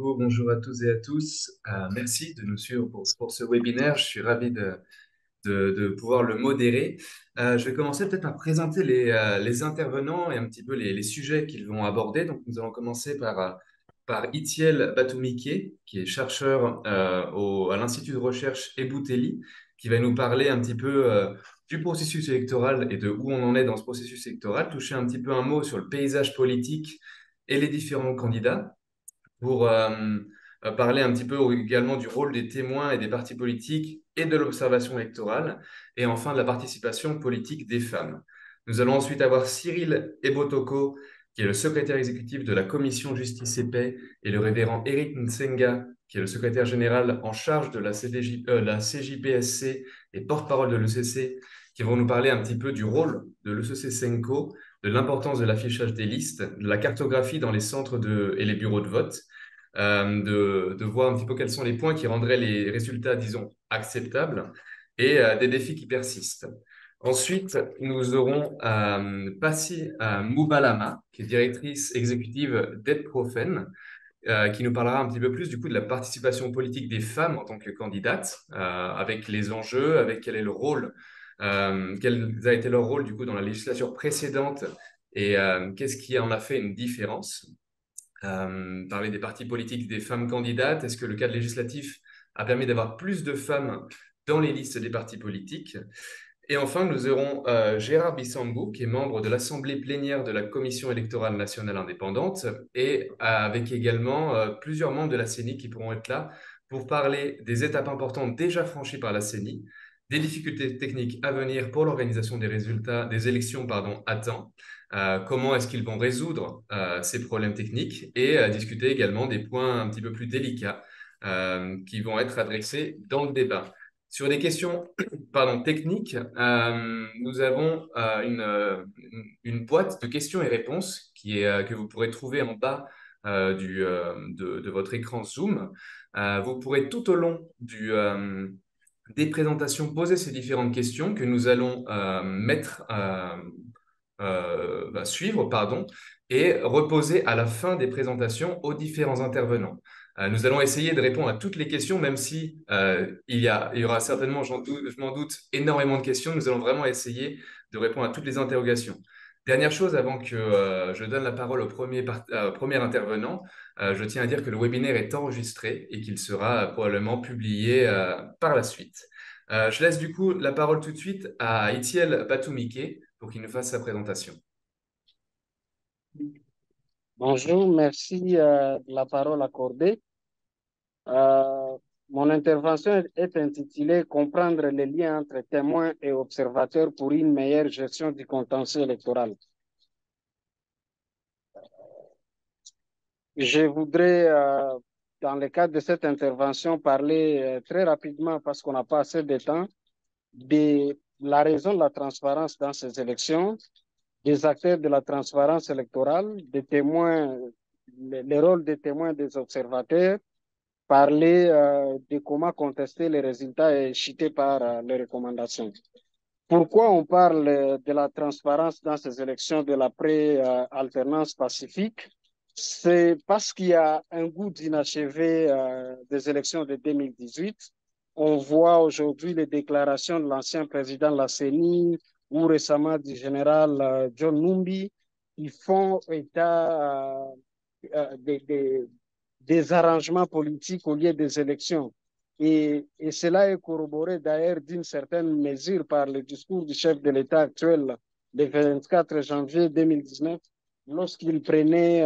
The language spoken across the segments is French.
beaucoup, bonjour à tous et à tous. Merci de nous suivre pour ce webinaire. Je suis ravi de pouvoir le modérer. Je vais commencer peut-être par présenter les intervenants et un petit peu les sujets qu'ils vont aborder. Donc, nous allons commencer par Itiel Batoumike, qui est chercheur à l'Institut de recherche Ebouteli, qui va nous parler un petit peu du processus électoral et de où on en est dans ce processus électoral, toucher un petit peu un mot sur le paysage politique et les différents candidats pour parler un petit peu également du rôle des témoins et des partis politiques et de l'observation électorale, et enfin de la participation politique des femmes. Nous allons ensuite avoir Cyril Ebotoko, qui est le secrétaire exécutif de la Commission Justice et Paix, et le révérend Eric Nsenga, qui est le secrétaire général en charge de la CJPSC et porte-parole de l'ECC, qui vont nous parler un petit peu du rôle de l'ECC Senko, de l'importance de l'affichage des listes, de la cartographie dans les centres et les bureaux de vote, de voir un petit peu quels sont les points qui rendraient les résultats, disons, acceptables et des défis qui persistent. Ensuite, nous aurons Passy Moubalama, qui est directrice exécutive d'EdProfen, qui nous parlera un petit peu plus du coup de la participation politique des femmes en tant que candidates, avec les enjeux, avec quel est le rôle, quel a été leur rôle du coup dans la législature précédente et qu'est-ce qui en a fait une différence. Parler des partis politiques, des femmes candidates. Est-ce que le cadre législatif a permis d'avoir plus de femmes dans les listes des partis politiques? Et enfin, nous aurons Gérard Bissambou, qui est membre de l'Assemblée plénière de la Commission électorale nationale indépendante, et avec également plusieurs membres de la CENI qui pourront être là pour parler des étapes importantes déjà franchies par la CENI, des difficultés techniques à venir pour l'organisation des résultats des élections à temps, comment est-ce qu'ils vont résoudre ces problèmes techniques, et discuter également des points un petit peu plus délicats qui vont être adressés dans le débat. Sur les questions techniques, nous avons une boîte de questions et réponses que vous pourrez trouver en bas de votre écran Zoom. Vous pourrez tout au long des présentations poser ces différentes questions que nous allons suivre, pardon, et reposer à la fin des présentations aux différents intervenants. Nous allons essayer de répondre à toutes les questions, même si il y aura certainement, je m'en doute, énormément de questions. Nous allons vraiment essayer de répondre à toutes les interrogations. Dernière chose, avant que je donne la parole au premier intervenant, je tiens à dire que le webinaire est enregistré et qu'il sera probablement publié par la suite. Je laisse du coup la parole tout de suite à Itiel Batoumike pour qu'il nous fasse sa présentation. Bonjour, merci de la parole accordée. Mon intervention est intitulée Comprendre les liens entre témoins et observateurs pour une meilleure gestion du contentieux électoral. Je voudrais, dans le cadre de cette intervention, parler très rapidement, parce qu'on n'a pas assez de temps, de la raison de la transparence dans ces élections, des acteurs de la transparence électorale, des témoins, les rôles des témoins des observateurs, parler de comment contester les résultats cités par les recommandations. Pourquoi on parle de la transparence dans ces élections de la pré-alternance pacifique? C'est parce qu'il y a un goût d'inachevé des élections de 2018. On voit aujourd'hui les déclarations de l'ancien président de la CENI ou récemment du général John Numbi qui font état des arrangements politiques au lieu des élections. Et cela est corroboré d'ailleurs d'une certaine mesure par le discours du chef de l'État actuel le 24 janvier 2019, lorsqu'il prenait,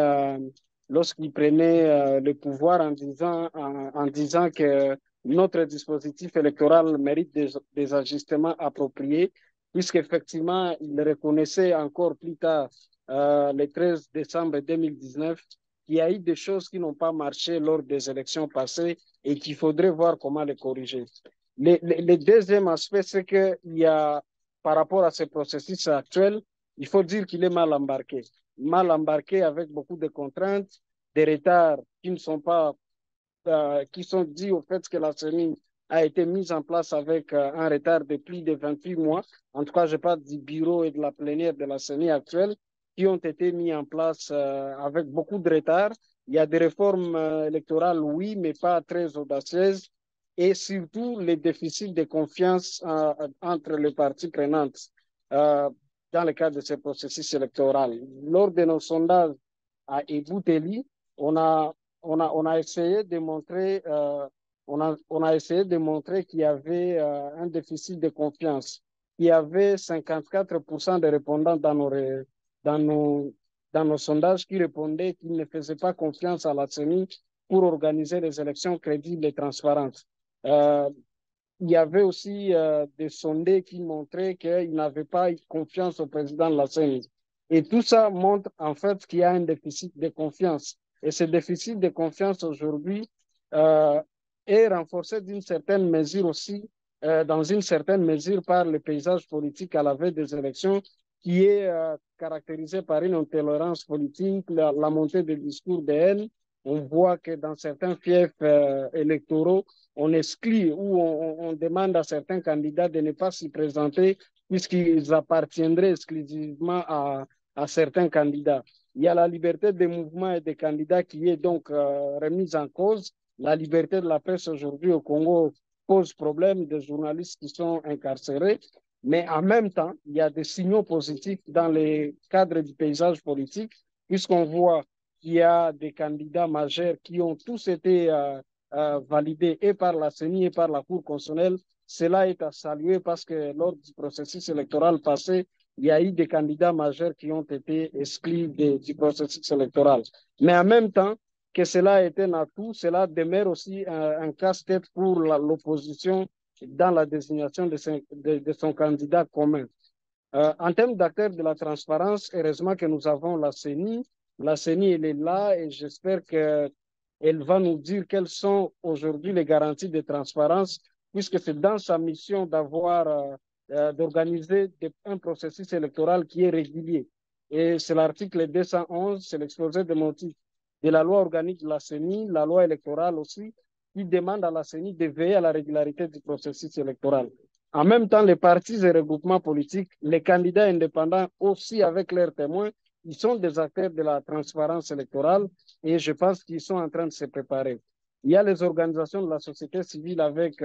le pouvoir en disant que notre dispositif électoral mérite des ajustements appropriés, puisqu'effectivement, il reconnaissait encore plus tard, le 13 décembre 2019, qu'il y a eu des choses qui n'ont pas marché lors des élections passées et qu'il faudrait voir comment les corriger. Le deuxième aspect, c'est qu'il y a, par rapport à ce processus actuel, il faut dire qu'il est mal embarqué. Mal embarqué avec beaucoup de contraintes, des retards qui ne sont pas, qui sont dus au fait que la CENI a été mise en place avec un retard de plus de 28 mois. En tout cas, je parle du bureau et de la plénière de la CENI actuelle, qui ont été mis en place avec beaucoup de retard, Il y a des réformes électorales, oui, mais pas très audacieuses. Et surtout, les déficits de confiance entre les parties prenantes euh, dans le cadre de ce processus électoral. Lors de nos sondages à Ebouteli, on a, on a essayé de montrer, on a essayé de montrer qu'il y avait un déficit de confiance. Il y avait 54% des répondants dans nos, dans nos sondages qui répondaient qu'ils ne faisaient pas confiance à la CENI pour organiser des élections crédibles et transparentes. Euh, il y avait aussi des sondés qui montraient qu'ils n'avaient pas confiance au président de la CENI. Et tout ça montre en fait qu'il y a un déficit de confiance. Et ce déficit de confiance aujourd'hui euh, est renforcé d'une certaine mesure aussi, dans une certaine mesure par le paysage politique à la veille des élections, qui est caractérisé par une intolérance politique, la montée des discours de haine. On voit que dans certains fiefs électoraux, on exclut ou on demande à certains candidats de ne pas s'y présenter puisqu'ils appartiendraient exclusivement à certains candidats. Il y a la liberté des mouvements et des candidats qui est donc remise en cause. La liberté de la presse aujourd'hui au Congo pose problème, des journalistes qui sont incarcérés, mais en même temps, il y a des signaux positifs dans les cadres du paysage politique, puisqu'on voit qu'il y a des candidats majeurs qui ont tous été validé et par la CENI et par la Cour constitutionnelle. Cela est à saluer parce que lors du processus électoral passé, il y a eu des candidats majeurs qui ont été exclus du processus électoral. Mais en même temps que cela était un atout, cela demeure aussi un casse-tête pour l'opposition dans la désignation de son candidat commun. En termes d'acteurs de la transparence, heureusement que nous avons la CENI. La CENI, elle est là et j'espère qu'elle va nous dire quelles sont aujourd'hui les garanties de transparence, puisque c'est dans sa mission d'organiser un processus électoral qui est régulier. Et c'est l'article 211, c'est l'exposé des motifs de la loi organique de la CENI, la loi électorale aussi, qui demande à la CENI de veiller à la régularité du processus électoral. En même temps, les partis et regroupements politiques, les candidats indépendants aussi avec leurs témoins, ils sont des acteurs de la transparence électorale et je pense qu'ils sont en train de se préparer. Il y a les organisations de la société civile avec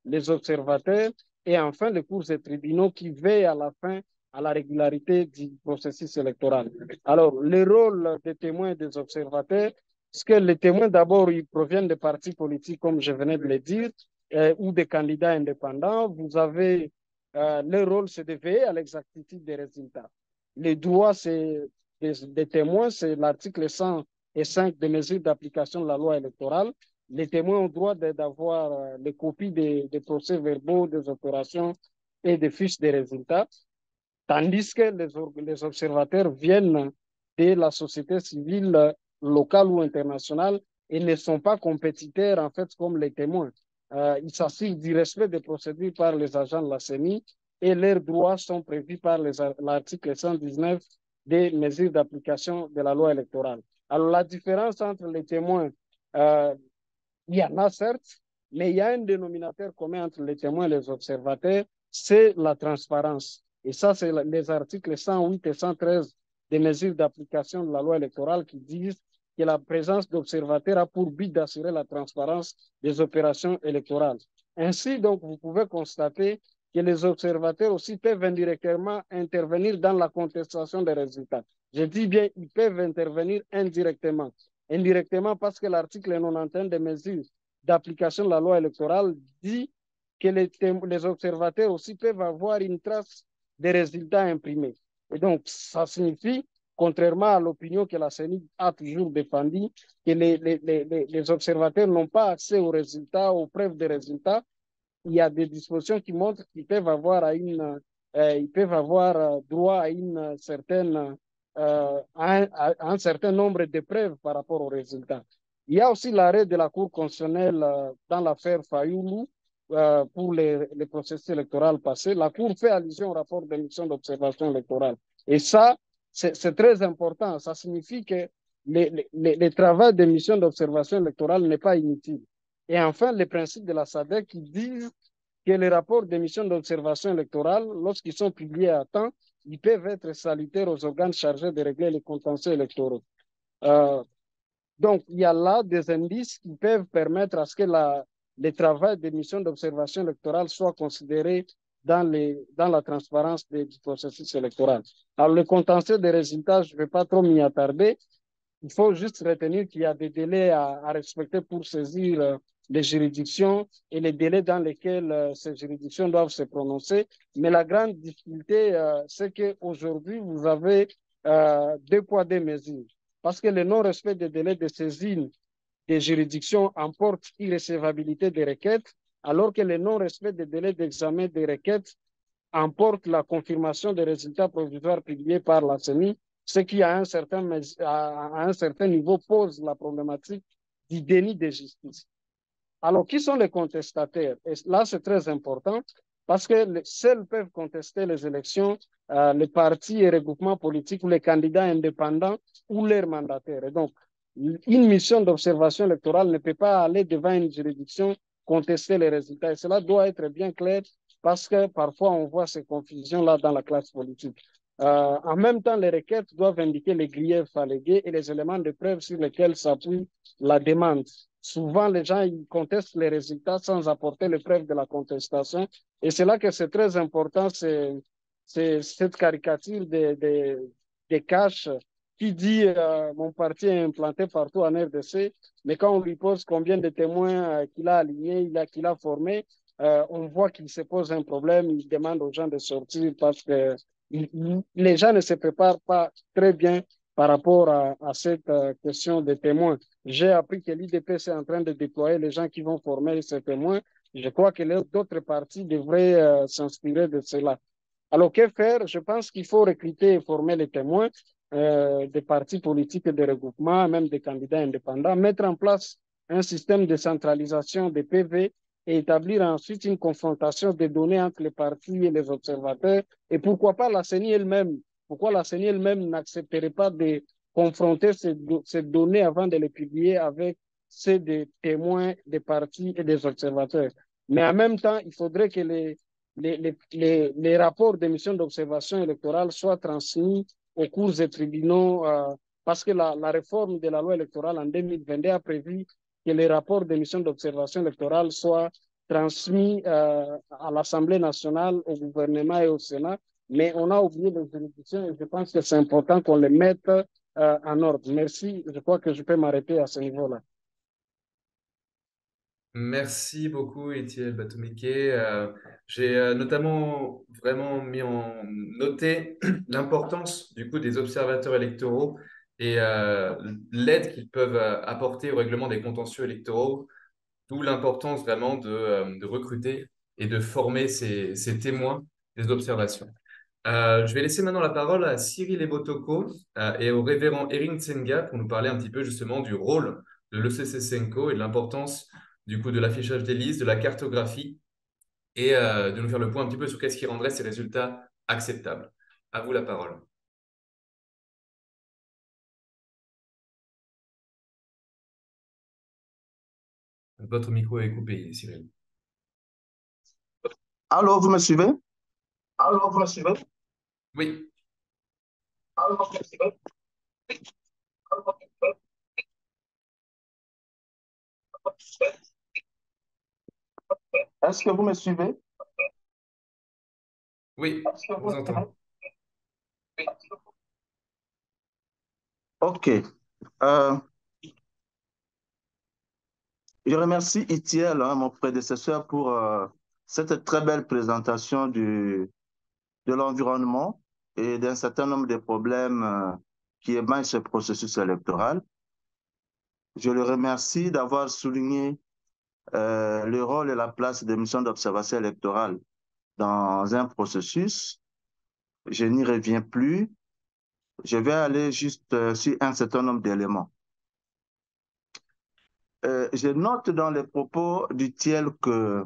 les observateurs et enfin les cours et tribunaux qui veillent à la fin à la régularité du processus électoral. Alors, le rôle des témoins et des observateurs, parce que les témoins, d'abord, ils proviennent des partis politiques, comme je venais de le dire, ou des candidats indépendants. Vous avez le rôle, c'est de veiller à l'exactitude des résultats. Les droits des témoins, c'est l'article 105 des mesures d'application de la loi électorale. Les témoins ont droit d'avoir les copies des procès-verbaux, des opérations et des fiches de résultats, tandis que les observateurs viennent de la société civile locale ou internationale et ne sont pas compétiteurs, en fait, comme les témoins. Il s'agit du respect des procédures par les agents de la CENI et leurs droits sont prévus par l'article 119 des mesures d'application de la loi électorale. Alors, la différence entre les témoins, euh, il y en a certes, mais il y a un dénominateur commun entre les témoins et les observateurs, c'est la transparence. Et ça, c'est les articles 108 et 113 des mesures d'application de la loi électorale qui disent que la présence d'observateurs a pour but d'assurer la transparence des opérations électorales. Ainsi, donc, vous pouvez constater que les observateurs aussi peuvent indirectement intervenir dans la contestation des résultats. Je dis bien, ils peuvent intervenir indirectement. Indirectement parce que l'article 91 des mesures d'application de la loi électorale dit que les observateurs aussi peuvent avoir une trace des résultats imprimés. Et donc, ça signifie, contrairement à l'opinion que la CENI a toujours défendue, que les observateurs n'ont pas accès aux résultats, aux preuves des résultats. Il y a des dispositions qui montrent qu'ils peuvent avoir, ils peuvent avoir droit à une certaine à un certain nombre de preuves par rapport aux résultats. Il y a aussi l'arrêt de la Cour constitutionnelle dans l'affaire Fayoulou pour les processus électoraux passés. La Cour fait allusion au rapport de mission d'observation électorale. Et ça, c'est très important. Ça signifie que le travail de mission d'observation électorale n'est pas inutile. Et enfin, les principes de la SADC qui disent que les rapports de mission d'observation électorale, lorsqu'ils sont publiés à temps, ils peuvent être salutaires aux organes chargés de régler les contentieux électoraux. Euh, Donc, il y a là des indices qui peuvent permettre à ce que le travail des missions d'observation électorale soit considéré dans la transparence du processus électoral. Alors, le contentieux des résultats, je ne vais pas trop m'y attarder. Il faut juste retenir qu'il y a des délais à respecter pour saisir les juridictions et les délais dans lesquels ces juridictions doivent se prononcer. Mais la grande difficulté, c'est qu'aujourd'hui, vous avez deux poids, deux mesures. Parce que le non-respect des délais de saisine des juridictions emporte irrecevabilité des requêtes, alors que le non-respect des délais d'examen des requêtes emporte la confirmation des résultats provisoires publiés par la CENI, ce qui, à un certain niveau, pose la problématique du déni de justice. Alors, qui sont les contestataires? Et là, c'est très important parce que seuls peuvent contester les élections les partis et regroupements politiques ou les candidats indépendants ou leurs mandataires. Et donc, une mission d'observation électorale ne peut pas aller devant une juridiction contester les résultats. Et cela doit être bien clair parce que parfois on voit ces confusions-là dans la classe politique. En même temps, les requêtes doivent indiquer les griefs allégués et les éléments de preuve sur lesquels s'appuie la demande. Souvent, les gens ils contestent les résultats sans apporter les preuves de la contestation. Et c'est là que c'est très important, c'est cette caricature des caches qui dit mon parti est implanté partout en RDC, mais quand on lui pose combien de témoins qu'il a alignés, qu'il a formés, on voit qu'il se pose un problème, il demande aux gens de sortir parce que les gens ne se préparent pas très bien par rapport à cette question des témoins. J'ai appris que l'IDP est en train de déployer les gens qui vont former ces témoins. Je crois que d'autres partis devraient s'inspirer de cela. Alors, que faire? Je pense qu'il faut recruter et former les témoins des partis politiques et des regroupements, même des candidats indépendants, mettre en place un système de centralisation des PV et établir ensuite une confrontation des données entre les partis et les observateurs. Et pourquoi pas la CENI elle-même? Pourquoi la CENI elle-même n'accepterait pas de confronter ces données avant de les publier avec ceux des témoins, des partis et des observateurs? Mais en même temps, il faudrait que les rapports des missions d'observation électorale soient transmis aux cours des tribunaux parce que la réforme de la loi électorale en 2022 a prévu que les rapports des missions d'observation électorale soient transmis à l'Assemblée nationale, au gouvernement et au Sénat. Mais on a oublié les juridictions et je pense que c'est important qu'on les mette en ordre. Merci. Je crois que je peux m'arrêter à ce niveau-là. Merci beaucoup, Étienne Batumike. J'ai notamment vraiment noté l'importance du coup des observateurs électoraux et l'aide qu'ils peuvent apporter au règlement des contentieux électoraux, d'où l'importance vraiment de recruter et de former ces témoins des observations. Je vais laisser maintenant la parole à Cyril Ebotoko et au révérend Erin Tsenga pour nous parler un petit peu justement du rôle de l'ECC Senko et de l'importance du coup de l'affichage des listes, de la cartographie et de nous faire le point un petit peu sur qu'est-ce qui rendrait ces résultats acceptables. À vous la parole. Votre micro est coupé, Cyril. Alors, vous me suivez? Alors, vous me suivez? Oui, Alors, vous me suivez? Est-ce que vous me suivez? oui, Est-ce que on vous vous me suivez? entend. OK. Euh, je remercie Itiel, hein, mon prédécesseur, pour cette très belle présentation de l'environnement et d'un certain nombre de problèmes qui émaillent ce processus électoral. Je le remercie d'avoir souligné le rôle et la place des missions d'observation électorale dans un processus. Je n'y reviens plus. Je vais aller juste sur un certain nombre d'éléments. Je note dans les propos du TIEL que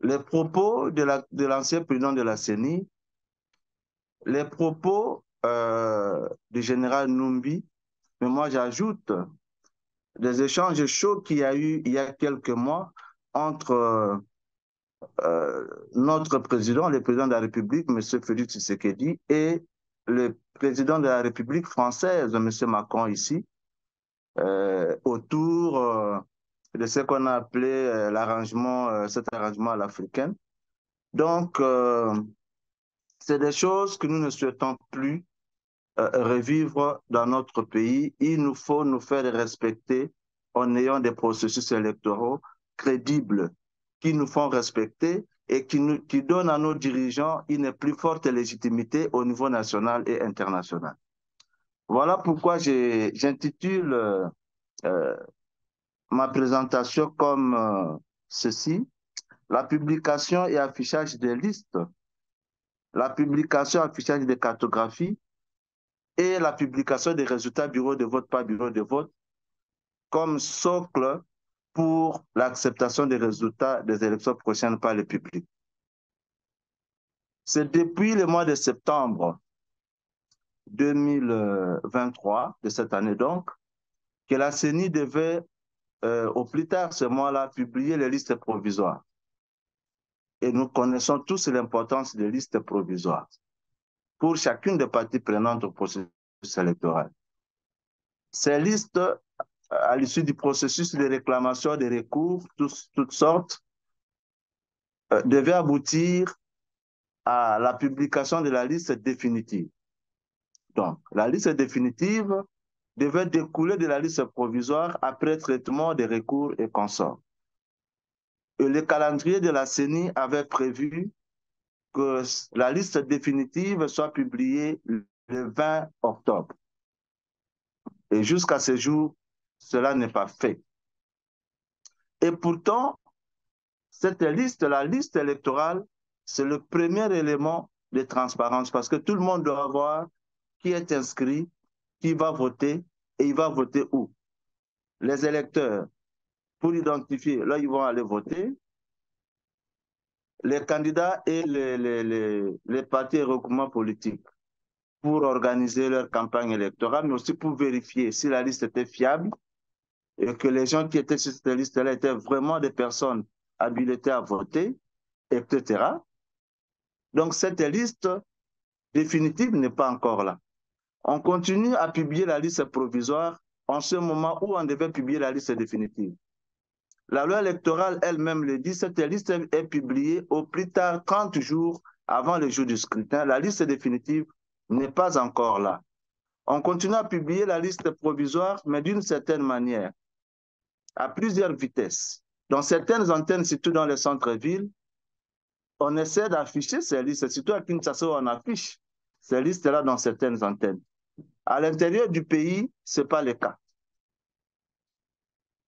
les propos de l'ancien président de la CENI, les propos du général Numbi, mais moi j'ajoute des échanges chauds qu'il y a eu il y a quelques mois entre notre président, le président de la République, M. Félix Tshisekedi, et le président de la République française, M. Macron ici. autour de ce qu'on a appelé cet arrangement à l'africaine. Donc, c'est des choses que nous ne souhaitons plus revivre dans notre pays. Il nous faut nous faire respecter en ayant des processus électoraux crédibles qui nous font respecter et qui donnent à nos dirigeants une plus forte légitimité au niveau national et international. Voilà pourquoi j'intitule ma présentation comme ceci: la publication et affichage des listes, la publication et affichage des cartographies et la publication des résultats bureau de vote par bureau de vote comme socle pour l'acceptation des résultats des élections prochaines par le public. C'est depuis le mois de septembre 2023, de cette année donc, que la CENI devait, au plus tard ce mois-là, publier les listes provisoires. Et nous connaissons tous l'importance des listes provisoires pour chacune des parties prenantes au processus électoral. Ces listes, à l'issue du processus de réclamation, de recours, toutes sortes, devaient aboutir à la publication de la liste définitive. Donc, la liste définitive devait découler de la liste provisoire après traitement des recours et consorts. Et le calendrier de la CENI avait prévu que la liste définitive soit publiée le 20 octobre. Et jusqu'à ce jour, cela n'est pas fait. Et pourtant, cette liste, la liste électorale, c'est le premier élément de transparence parce que tout le monde doit voir qui est inscrit, qui va voter et il va voter où. Les électeurs, pour identifier, là, ils vont aller voter. Les candidats et les partis et regroupements politiques pour organiser leur campagne électorale, mais aussi pour vérifier si la liste était fiable et que les gens qui étaient sur cette liste-là étaient vraiment des personnes habilitées à voter, etc. Donc, cette liste définitive n'est pas encore là. On continue à publier la liste provisoire en ce moment où on devait publier la liste définitive. La loi électorale elle-même le dit, cette liste est publiée au plus tard 30 jours avant le jour du scrutin. La liste définitive n'est pas encore là. On continue à publier la liste provisoire, mais d'une certaine manière, à plusieurs vitesses. Dans certaines antennes, surtout dans les centres-villes, on essaie d'afficher ces listes, surtout à Kinshasa, on affiche ces listes-là dans certaines antennes. À l'intérieur du pays, ce n'est pas le cas.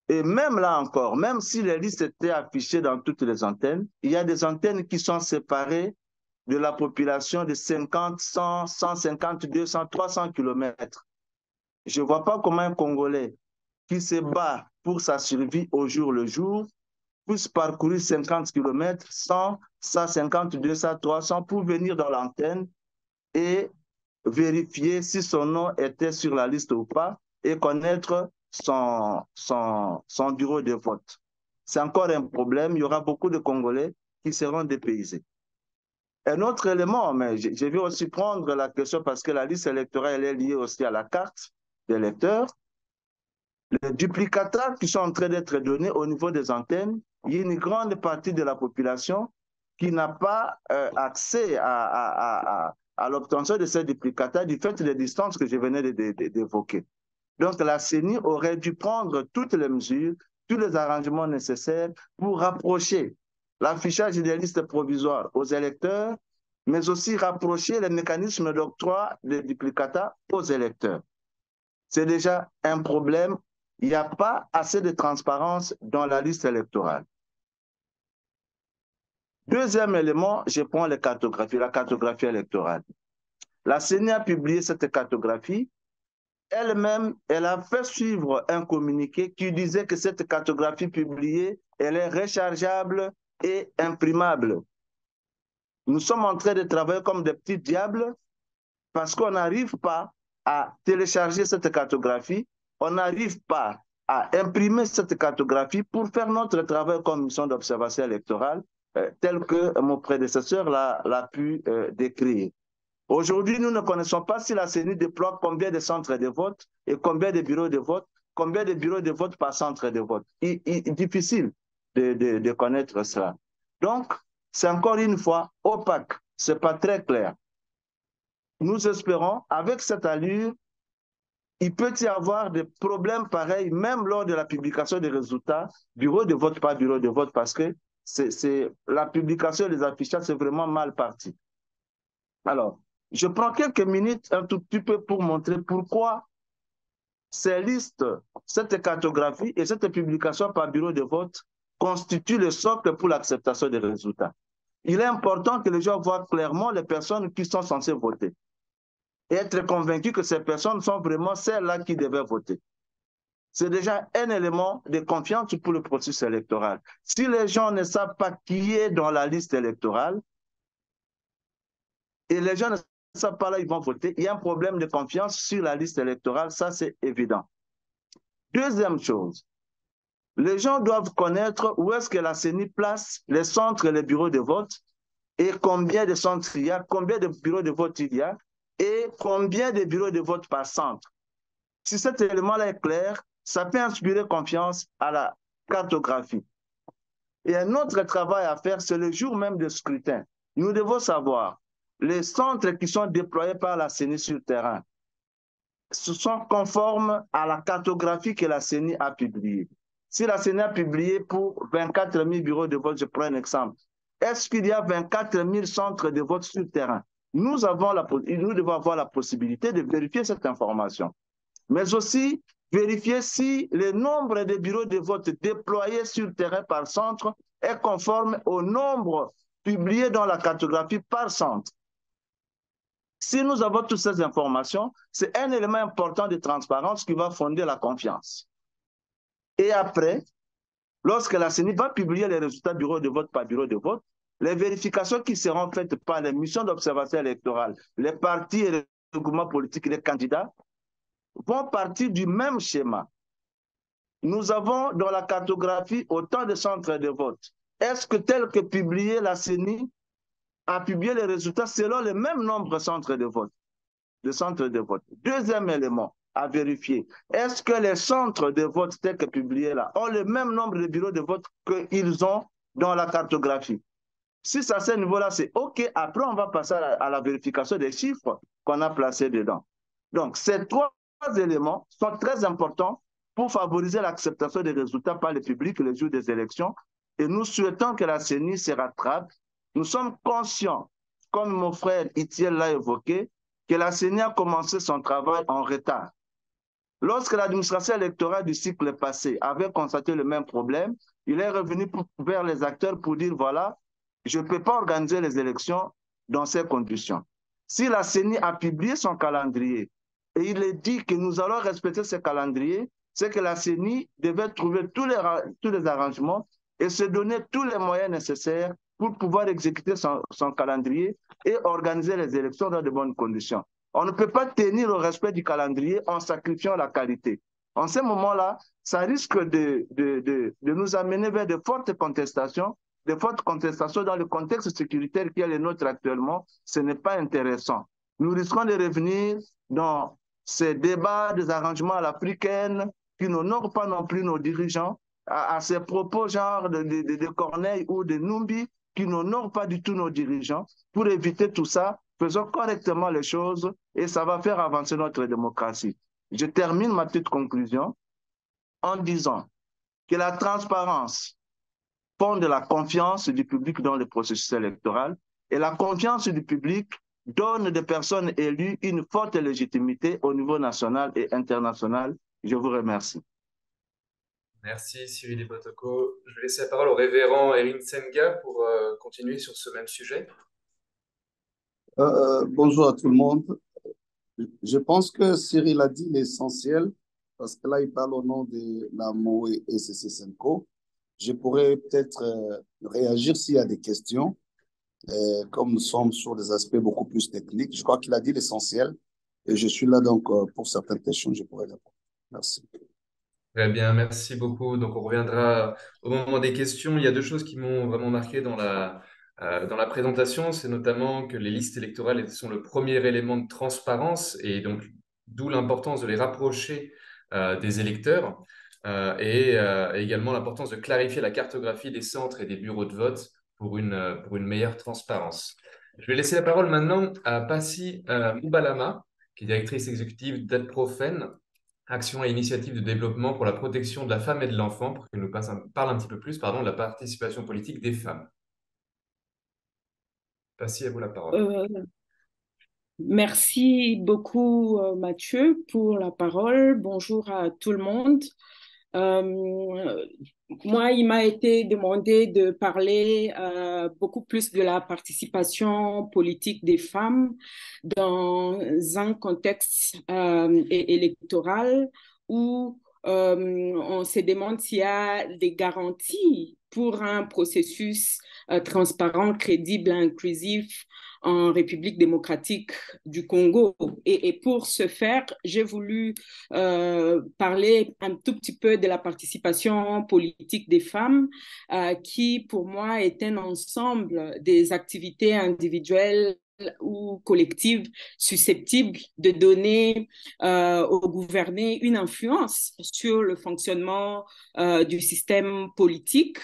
Et même là encore, même si les listes étaient affichées dans toutes les antennes, il y a des antennes qui sont séparées de la population de 50, 100, 150, 200, 300 kilomètres. Je ne vois pas comment un Congolais qui se bat pour sa survie au jour le jour puisse parcourir 50 kilomètres, 100, 150, 200, 300 pour venir dans l'antenne et vérifier si son nom était sur la liste ou pas et connaître son bureau de vote. C'est encore un problème. Il y aura beaucoup de Congolais qui seront dépaysés. Un autre élément, mais je vais aussi prendre la question parce que la liste électorale elle est liée aussi à la carte des électeurs. Les duplicata qui sont en train d'être donnés au niveau des antennes, il y a une grande partie de la population qui n'a pas accès à l'obtention de ces duplicata du fait des distances que je venais d'évoquer. Donc la CENI aurait dû prendre toutes les mesures, tous les arrangements nécessaires pour rapprocher l'affichage des listes provisoires aux électeurs, mais aussi rapprocher les mécanismes d'octroi des duplicata aux électeurs. C'est déjà un problème. Il n'y a pas assez de transparence dans la liste électorale. Deuxième élément, je prends la cartographie électorale. La CENI a publié cette cartographie. Elle-même, elle a fait suivre un communiqué qui disait que cette cartographie publiée, elle est rechargeable et imprimable. Nous sommes en train de travailler comme des petits diables parce qu'on n'arrive pas à télécharger cette cartographie, on n'arrive pas à imprimer cette cartographie pour faire notre travail comme mission d'observation électorale, tel que mon prédécesseur l'a pu décrire. Aujourd'hui, nous ne connaissons pas si la CENI déploie combien de centres de vote et combien de bureaux de vote combien de bureaux de vote par centre de vote. Difficile de connaître cela. Donc, c'est encore une fois opaque, ce n'est pas très clair. Nous espérons, avec cette allure, il peut y avoir des problèmes pareils, même lors de la publication des résultats, bureau de vote par bureau de vote, parce que la publication des affichages, c'est vraiment mal parti. Alors, je prends quelques minutes, un tout petit peu, pour montrer pourquoi ces listes, cette cartographie et cette publication par bureau de vote constituent le socle pour l'acceptation des résultats. Il est important que les gens voient clairement les personnes qui sont censées voter et être convaincus que ces personnes sont vraiment celles-là qui devaient voter. C'est déjà un élément de confiance pour le processus électoral. Si les gens ne savent pas qui est dans la liste électorale et les gens ne savent pas là, ils vont voter, il y a un problème de confiance sur la liste électorale, ça c'est évident. Deuxième chose, les gens doivent connaître où est-ce que la CENI place les centres et les bureaux de vote et combien de centres il y a, combien de bureaux de vote il y a et combien de bureaux de vote par centre. Si cet élément-là est clair, ça peut inspirer confiance à la cartographie. Et un autre travail à faire, c'est le jour même du scrutin. Nous devons savoir, les centres qui sont déployés par la CENI sur le terrain, sont conformes à la cartographie que la CENI a publiée. Si la CENI a publié pour 24 000 bureaux de vote, je prends un exemple, est-ce qu'il y a 24 000 centres de vote sur le terrain? Nous devons avoir la possibilité de vérifier cette information, mais aussi vérifier si le nombre de bureaux de vote déployés sur le terrain par centre est conforme au nombre publié dans la cartographie par centre. Si nous avons toutes ces informations, c'est un élément important de transparence qui va fonder la confiance. Et après, lorsque la CENI va publier les résultats bureau de vote par bureau de vote, les vérifications qui seront faites par les missions d'observation électorale, les partis et les groupements politiques et les candidats vont partir du même schéma. Nous avons dans la cartographie autant de centres de vote. Est-ce que tel que publié, la CENI a publié les résultats selon le même nombre de centres de vote? Deuxième élément à vérifier, est-ce que les centres de vote tels que publiés là ont le même nombre de bureaux de vote qu'ils ont dans la cartographie? Si c'est à ce niveau-là, c'est OK. Après, on va passer à la vérification des chiffres qu'on a placés dedans. Donc, ces trois éléments sont très importants pour favoriser l'acceptation des résultats par le public le jour des élections. Et nous souhaitons que la CENI se rattrape. Nous sommes conscients, comme mon frère Itiel l'a évoqué, que la CENI a commencé son travail en retard. Lorsque l'administration électorale du cycle passé avait constaté le même problème, il est revenu vers les acteurs pour dire, voilà, je ne peux pas organiser les élections dans ces conditions. Si la CENI a publié son calendrier et il est dit que nous allons respecter ce calendrier, c'est que la CENI devait trouver tous les arrangements et se donner tous les moyens nécessaires pour pouvoir exécuter son calendrier et organiser les élections dans de bonnes conditions. On ne peut pas tenir au respect du calendrier en sacrifiant la qualité. En ce moment-là, ça risque de nous amener vers de fortes contestations dans le contexte sécuritaire qui est le nôtre actuellement. Ce n'est pas intéressant. Nous risquons de revenir dans ces débats des arrangements à l'africaine qui n'honorent pas non plus nos dirigeants, à ces propos genre de Corneille ou de Numbi qui n'honorent pas du tout nos dirigeants. Pour éviter tout ça, faisons correctement les choses et ça va faire avancer notre démocratie. Je termine ma petite conclusion en disant que la transparence fonde la confiance du public dans le processus électoral et la confiance du public donne des personnes élues une forte légitimité au niveau national et international. Je vous remercie. Merci Cyril Ibotoko. Je vais laisser la parole au révérend Erin Senga pour continuer sur ce même sujet. Bonjour à tout le monde. Je pense que Cyril a dit l'essentiel parce que là, il parle au nom de la MOE et CC5Co. Je pourrais peut-être réagir s'il y a des questions. Comme nous sommes sur des aspects beaucoup plus techniques, je crois qu'il a dit l'essentiel et je suis là donc pour certaines questions, je pourrais répondre. Merci. Très bien, merci beaucoup. Donc, on reviendra au moment des questions. Il y a deux choses qui m'ont vraiment marqué dans la présentation. C'est notamment que les listes électorales sont le premier élément de transparence et donc d'où l'importance de les rapprocher des électeurs et également l'importance de clarifier la cartographie des centres et des bureaux de vote pour une meilleure transparence. Je vais laisser la parole maintenant à Passy Moubalama, qui est directrice exécutive d'ADPROFEN, Action et initiative de développement pour la protection de la femme et de l'enfant, pour qu'elle nous parle un petit peu plus, pardon, de la participation politique des femmes. Passy, à vous la parole. Merci beaucoup, Mathieu, pour la parole. Bonjour à tout le monde. Moi, il m'a été demandé de parler beaucoup plus de la participation politique des femmes dans un contexte électoral où on se demande s'il y a des garanties pour un processus transparent, crédible, inclusif en République démocratique du Congo. Et pour ce faire, j'ai voulu parler un tout petit peu de la participation politique des femmes, qui pour moi est un ensemble des activités individuelles ou collectives susceptibles de donner aux gouvernés une influence sur le fonctionnement du système politique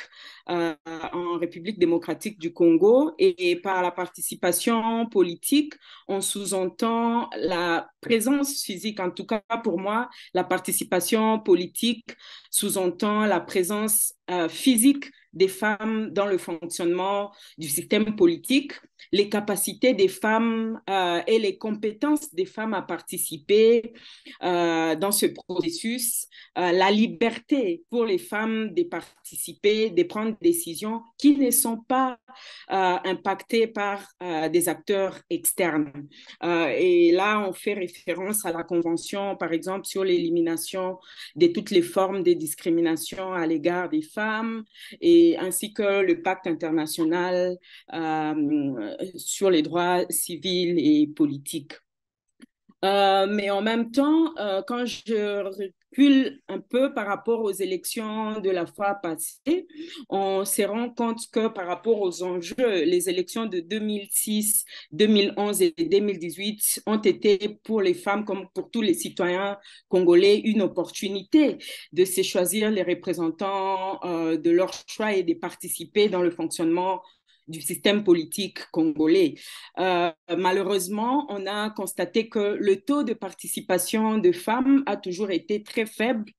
en République démocratique du Congo. Et par la participation politique, on sous-entend la présence physique. En tout cas, pour moi, la participation politique sous-entend la présence physique des femmes dans le fonctionnement du système politique, les capacités des femmes et les compétences des femmes à participer dans ce processus, la liberté pour les femmes de participer, de prendre des décisions qui ne sont pas impactées par des acteurs externes. Et là, on fait référence à la Convention, par exemple, sur l'élimination de toutes les formes de discrimination à l'égard des femmes, et ainsi que le pacte international sur les droits civils et politiques. Mais en même temps, quand je recule un peu par rapport aux élections de la fois passée, on se rend compte que par rapport aux enjeux, les élections de 2006, 2011 et 2018 ont été pour les femmes comme pour tous les citoyens congolais une opportunité de se choisir les représentants de leur choix et de participer dans le fonctionnement du système politique congolais. Malheureusement, on a constaté que le taux de participation de femmes a toujours été très faible.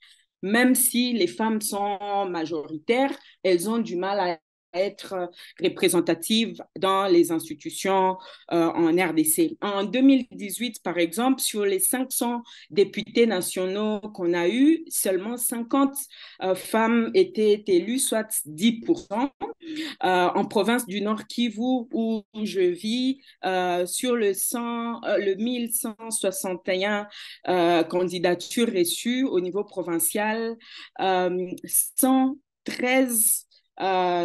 Même si les femmes sont majoritaires, elles ont du mal à être représentatives dans les institutions en RDC. En 2018, par exemple, sur les 500 députés nationaux qu'on a eus, seulement 50 femmes étaient élues, soit 10%. En province du Nord Kivu, où je vis, sur le 1161 candidatures reçues au niveau provincial, 113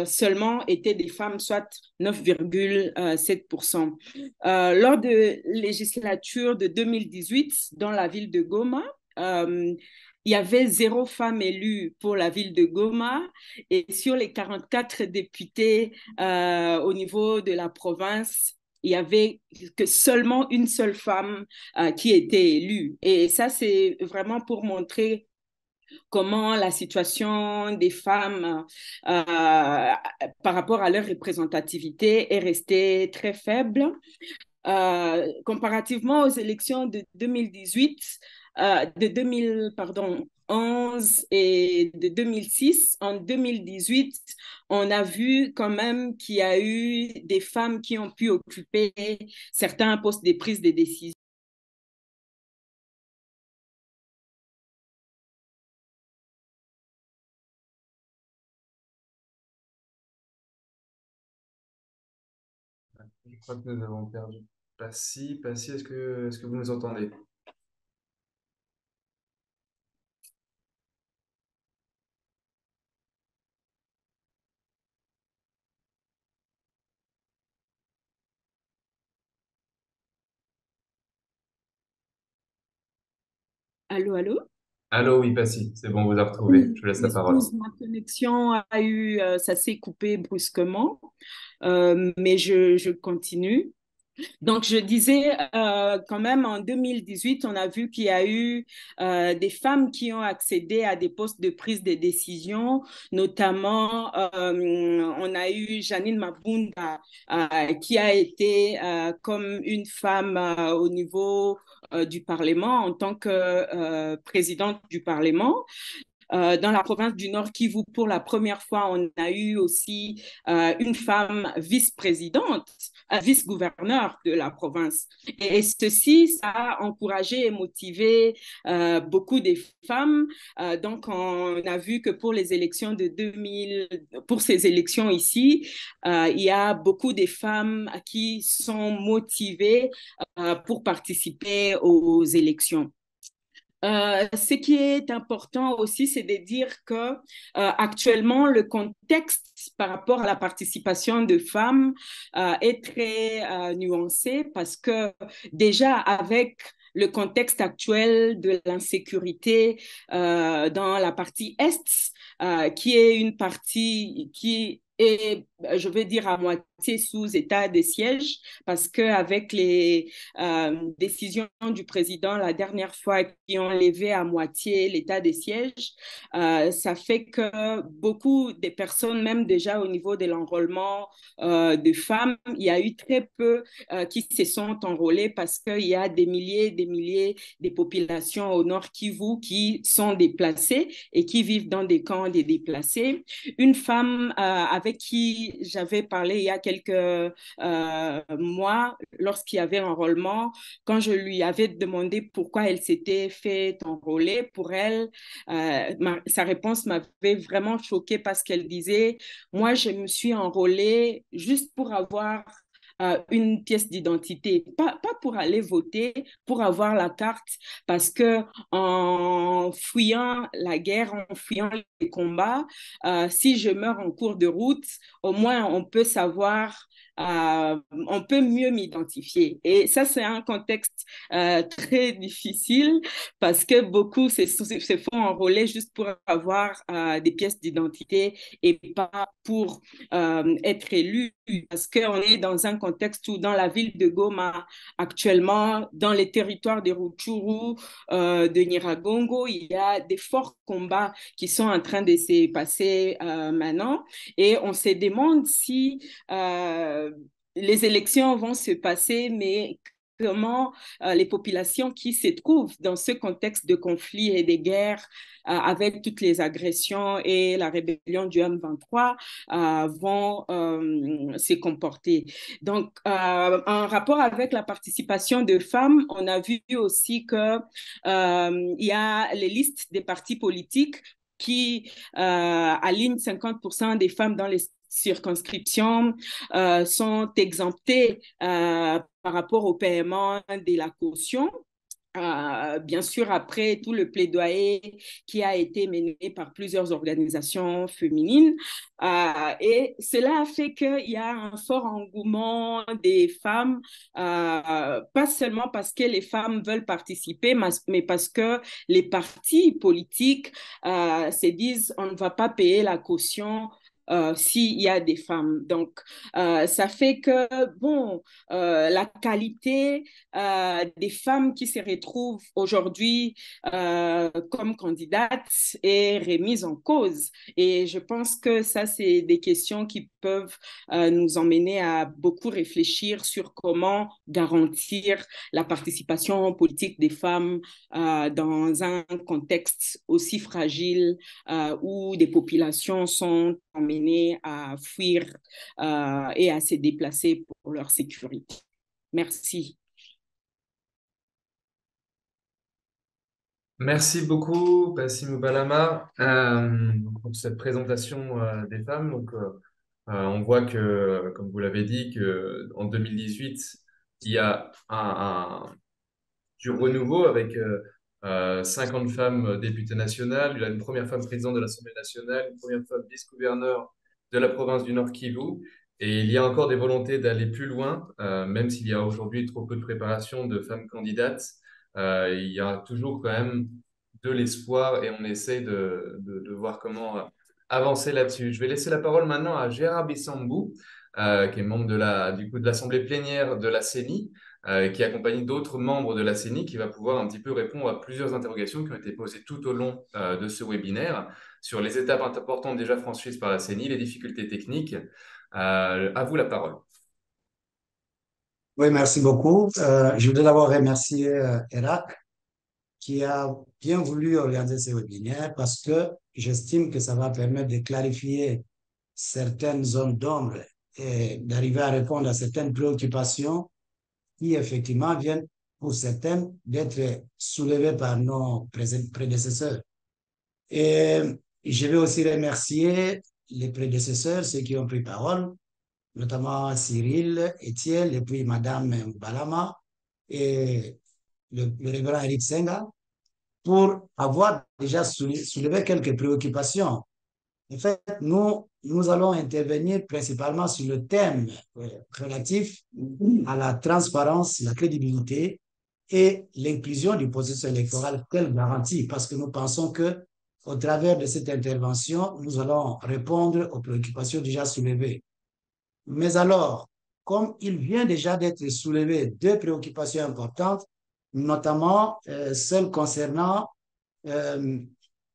seulement étaient des femmes, soit 9,7%. Lors de législature de 2018, dans la ville de Goma, il y avait 0 femme élue pour la ville de Goma, et sur les 44 députés au niveau de la province, il y avait que seulement une seule femme qui était élue. Et ça, c'est vraiment pour montrer comment la situation des femmes par rapport à leur représentativité est restée très faible. Comparativement aux élections de 2018, de 2011 et de 2006, en 2018, on a vu quand même qu'il y a eu des femmes qui ont pu occuper certains postes de prise de décision. Je crois que nous avons perdu Passy. Passy, est-ce que vous nous entendez? Allô, allô? Allô, oui, Passy, c'est bon, vous a retrouvé. Je vous laisse la parole. Excuse, ma connexion ça s'est coupé brusquement, mais je continue. Donc, je disais, quand même, en 2018, on a vu qu'il y a eu des femmes qui ont accédé à des postes de prise de décision, notamment, on a eu Janine Mabunda, qui a été comme une femme au niveau du Parlement, en tant que présidente du Parlement. Dans la province du Nord Kivu, pour la première fois, on a eu aussi une femme vice-présidente, vice-gouverneure de la province. Et ceci, ça a encouragé et motivé beaucoup des femmes. Donc, on a vu que pour les élections de 2000, pour ces élections ici, il y a beaucoup de femmes qui sont motivées pour participer aux élections. Ce qui est important aussi, c'est de dire que actuellement, le contexte par rapport à la participation de femmes est très nuancé parce que déjà avec le contexte actuel de l'insécurité dans la partie Est, qui est une partie qui est, je veux dire, à moitié sous état de siège, parce qu'avec les décisions du président la dernière fois qui ont levé à moitié l'état de siège, ça fait que beaucoup de personnes, même déjà au niveau de l'enrôlement de femmes, il y a eu très peu qui se sont enrôlées parce qu'il y a des milliers de populations au Nord Kivu qui sont déplacées et qui vivent dans des camps de déplacés. Une femme avec qui j'avais parlé il y a quelques mois, lorsqu'il y avait enrôlement, quand je lui avais demandé pourquoi elle s'était fait enrôler, pour elle, sa réponse m'avait vraiment choquée parce qu'elle disait, moi, je me suis enrôlée juste pour avoir une pièce d'identité, pas pour aller voter, pour avoir la carte, parce que en fuyant la guerre, en fuyant les combats, si je meurs en cours de route, au moins on peut savoir on peut mieux m'identifier. Et ça, c'est un contexte très difficile parce que beaucoup se font enrôler juste pour avoir des pièces d'identité et pas pour être élu. Parce qu'on est dans un contexte où dans la ville de Goma, actuellement, dans les territoires de Rutshuru, de Nyiragongo, il y a des forts combats qui sont en train de se passer maintenant. Et on se demande si les élections vont se passer, mais comment les populations qui se trouvent dans ce contexte de conflit et de guerre avec toutes les agressions et la rébellion du M23 vont se comporter. Donc, en rapport avec la participation de femmes, on a vu aussi que il y a les listes des partis politiques qui alignent 50% des femmes dans les circonscriptions sont exemptées par rapport au paiement de la caution. Bien sûr, après tout le plaidoyer qui a été mené par plusieurs organisations féminines. Et cela a fait qu'il y a un fort engouement des femmes, pas seulement parce que les femmes veulent participer, mais parce que les partis politiques se disent on ne va pas payer la caution s'il y a des femmes. Donc, ça fait que, bon, la qualité des femmes qui se retrouvent aujourd'hui comme candidates est remise en cause. Et je pense que ça, c'est des questions qui peuvent nous emmener à beaucoup réfléchir sur comment garantir la participation politique des femmes dans un contexte aussi fragile où des populations sont amenées à fuir et à se déplacer pour leur sécurité. Merci. Merci beaucoup, Passim Balama, pour cette présentation des femmes. Donc, on voit que, comme vous l'avez dit, que en 2018, il y a du renouveau avec 50 femmes députées nationales. Il y a une première femme présidente de l'Assemblée nationale, une première femme vice-gouverneure de la province du Nord Kivu. Et il y a encore des volontés d'aller plus loin, même s'il y a aujourd'hui trop peu de préparation de femmes candidates. Il y a toujours quand même de l'espoir et on essaie de voir comment avancer là-dessus. Je vais laisser la parole maintenant à Gérard Bissambou. qui est membre de l'Assemblée plénière de la CENI, qui accompagne d'autres membres de la CENI, qui va pouvoir un petit peu répondre à plusieurs interrogations qui ont été posées tout au long de ce webinaire sur les étapes importantes déjà franchies par la CENI, les difficultés techniques. À vous la parole. Oui, merci beaucoup. Je voudrais d'abord remercier ERAC qui a bien voulu organiser ce webinaire parce que j'estime que ça va permettre de clarifier certaines zones d'ombre et d'arriver à répondre à certaines préoccupations qui effectivement viennent pour certaines d'être soulevées par nos prédécesseurs. Et je vais aussi remercier les prédécesseurs, ceux qui ont pris parole, notamment Cyril, Étienne, et puis Madame Balama et le révérend Eric Senga, pour avoir déjà soulevé quelques préoccupations. En fait, nous allons intervenir principalement sur le thème relatif à la transparence, la crédibilité et l'inclusion du processus électoral tel garanti, parce que nous pensons que au travers de cette intervention, nous allons répondre aux préoccupations déjà soulevées. Mais alors, comme il vient déjà d'être soulevé deux préoccupations importantes, notamment celle concernant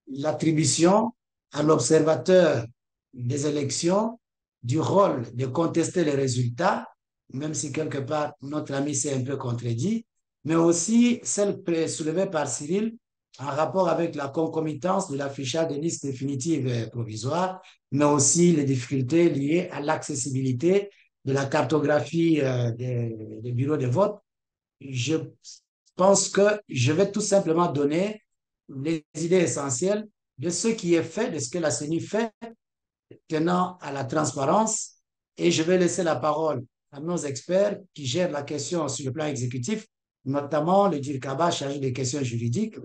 l'attribution à l'observateur des élections du rôle de contester les résultats, même si quelque part notre ami s'est un peu contredit, mais aussi celle soulevée par Cyril en rapport avec la concomitance de l'affichage des listes définitives et provisoires, mais aussi les difficultés liées à l'accessibilité de la cartographie des bureaux de vote. Je pense que je vais tout simplement donner les idées essentielles de ce qui est fait, de ce que la CENI fait tenant à la transparence. Et je vais laisser la parole à nos experts qui gèrent la question sur le plan exécutif, notamment le DIRCABA chargé des questions juridiques,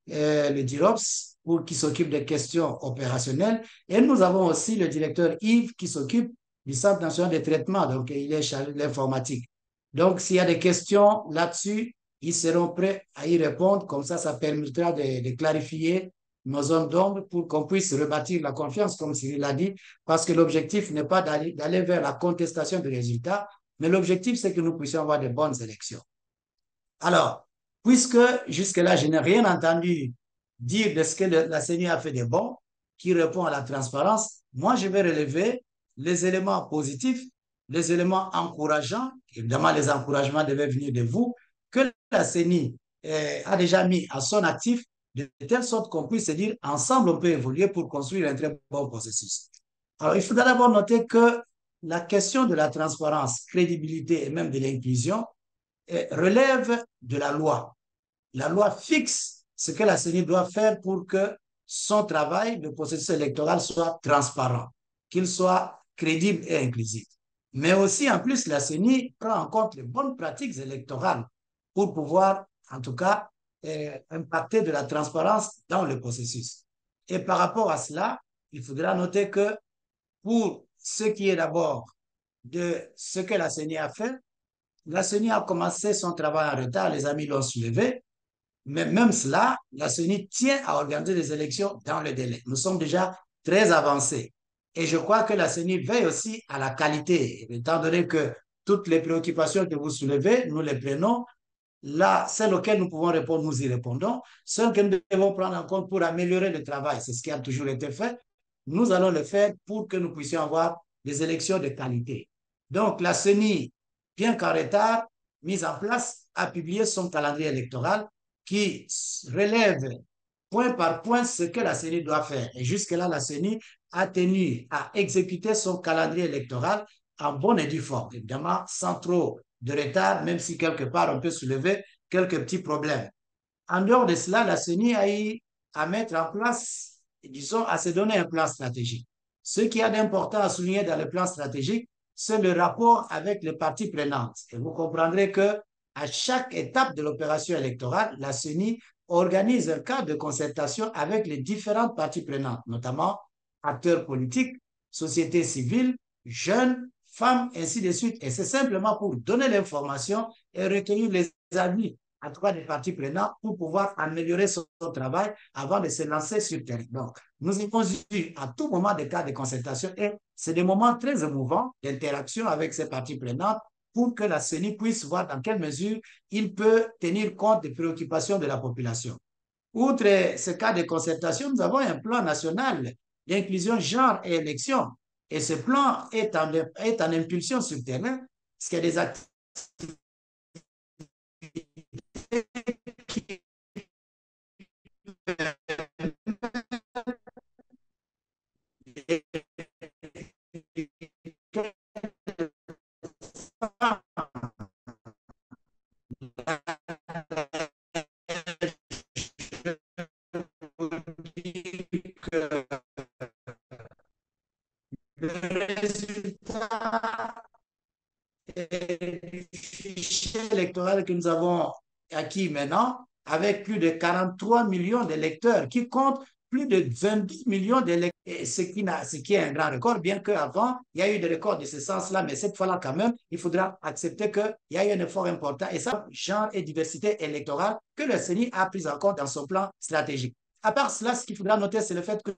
le DIROPS qui s'occupe des questions opérationnelles. Et nous avons aussi le directeur Yves qui s'occupe du Centre national de traitement, donc il est chargé de l'informatique. Donc, s'il y a des questions là-dessus, ils seront prêts à y répondre. Comme ça permettra de clarifier nos zones d'ombre pour qu'on puisse rebâtir la confiance, comme Cyril l'a dit, parce que l'objectif n'est pas d'aller vers la contestation des résultats, mais l'objectif, c'est que nous puissions avoir de bonnes élections. Alors, puisque jusque-là, je n'ai rien entendu dire de ce que la CENI a fait de bon, qui répond à la transparence, moi, je vais relever les éléments positifs, les éléments encourageants, évidemment, les encouragements devaient venir de vous, que la CENI a déjà mis à son actif, de telle sorte qu'on puisse se dire, ensemble, on peut évoluer pour construire un très bon processus. Alors, il faudra d'abord noter que la question de la transparence, crédibilité et même de l'inclusion relève de la loi. La loi fixe ce que la CENI doit faire pour que son travail, le processus électoral, soit transparent, qu'il soit crédible et inclusif. Mais aussi, en plus, la CENI prend en compte les bonnes pratiques électorales pour pouvoir, en tout cas, impacter de la transparence dans le processus. Et par rapport à cela, il faudra noter que pour ce qui est d'abord de ce que la CENI a fait, la CENI a commencé son travail en retard, les amis l'ont soulevé, mais même cela, la CENI tient à organiser des élections dans le délai. Nous sommes déjà très avancés. Et je crois que la CENI veille aussi à la qualité, étant donné que toutes les préoccupations que vous soulevez, nous les prenons. Là, celles auxquelles nous pouvons répondre, nous y répondons. Celles que nous devons prendre en compte pour améliorer le travail, c'est ce qui a toujours été fait. Nous allons le faire pour que nous puissions avoir des élections de qualité. Donc, la CENI, bien qu'en retard, mise en place, a publié son calendrier électoral qui relève point par point ce que la CENI doit faire. Et jusque-là, la CENI a tenu à exécuter son calendrier électoral en bonne et due forme, évidemment, sans trop de retard, même si quelque part on peut soulever quelques petits problèmes. En dehors de cela, la CENI a eu à mettre en place, disons, à se donner un plan stratégique. Ce qui a d'important à souligner dans le plan stratégique, c'est le rapport avec les parties prenantes. Et vous comprendrez que à chaque étape de l'opération électorale, la CENI organise un cadre de concertation avec les différentes parties prenantes, notamment acteurs politiques, société civile, jeunes, femmes, ainsi de suite. Et c'est simplement pour donner l'information et recueillir les avis en tout cas des parties prenantes, pour pouvoir améliorer son travail avant de se lancer sur le terrain. Donc, nous avons eu à tout moment des cas de concertation et c'est des moments très émouvants d'interaction avec ces parties prenantes pour que la CENI puisse voir dans quelle mesure il peut tenir compte des préoccupations de la population. Outre ce cas de concertation, nous avons un plan national d'inclusion genre et élection. Et ce plan est en impulsion sur le terrain, parce qu'il y a des activités qui le résultat du fichier électoral que nous avons acquis maintenant, avec plus de 43 millions d'électeurs, qui comptent plus de 22 millions d'électeurs, ce qui est un grand record, bien qu'avant, il y a eu des records de ce sens-là, mais cette fois-là, quand même, il faudra accepter qu'il y a eu un effort important, et ça, genre et diversité électorale, que le CENI a pris en compte dans son plan stratégique. À part cela, ce qu'il faudra noter, c'est le fait que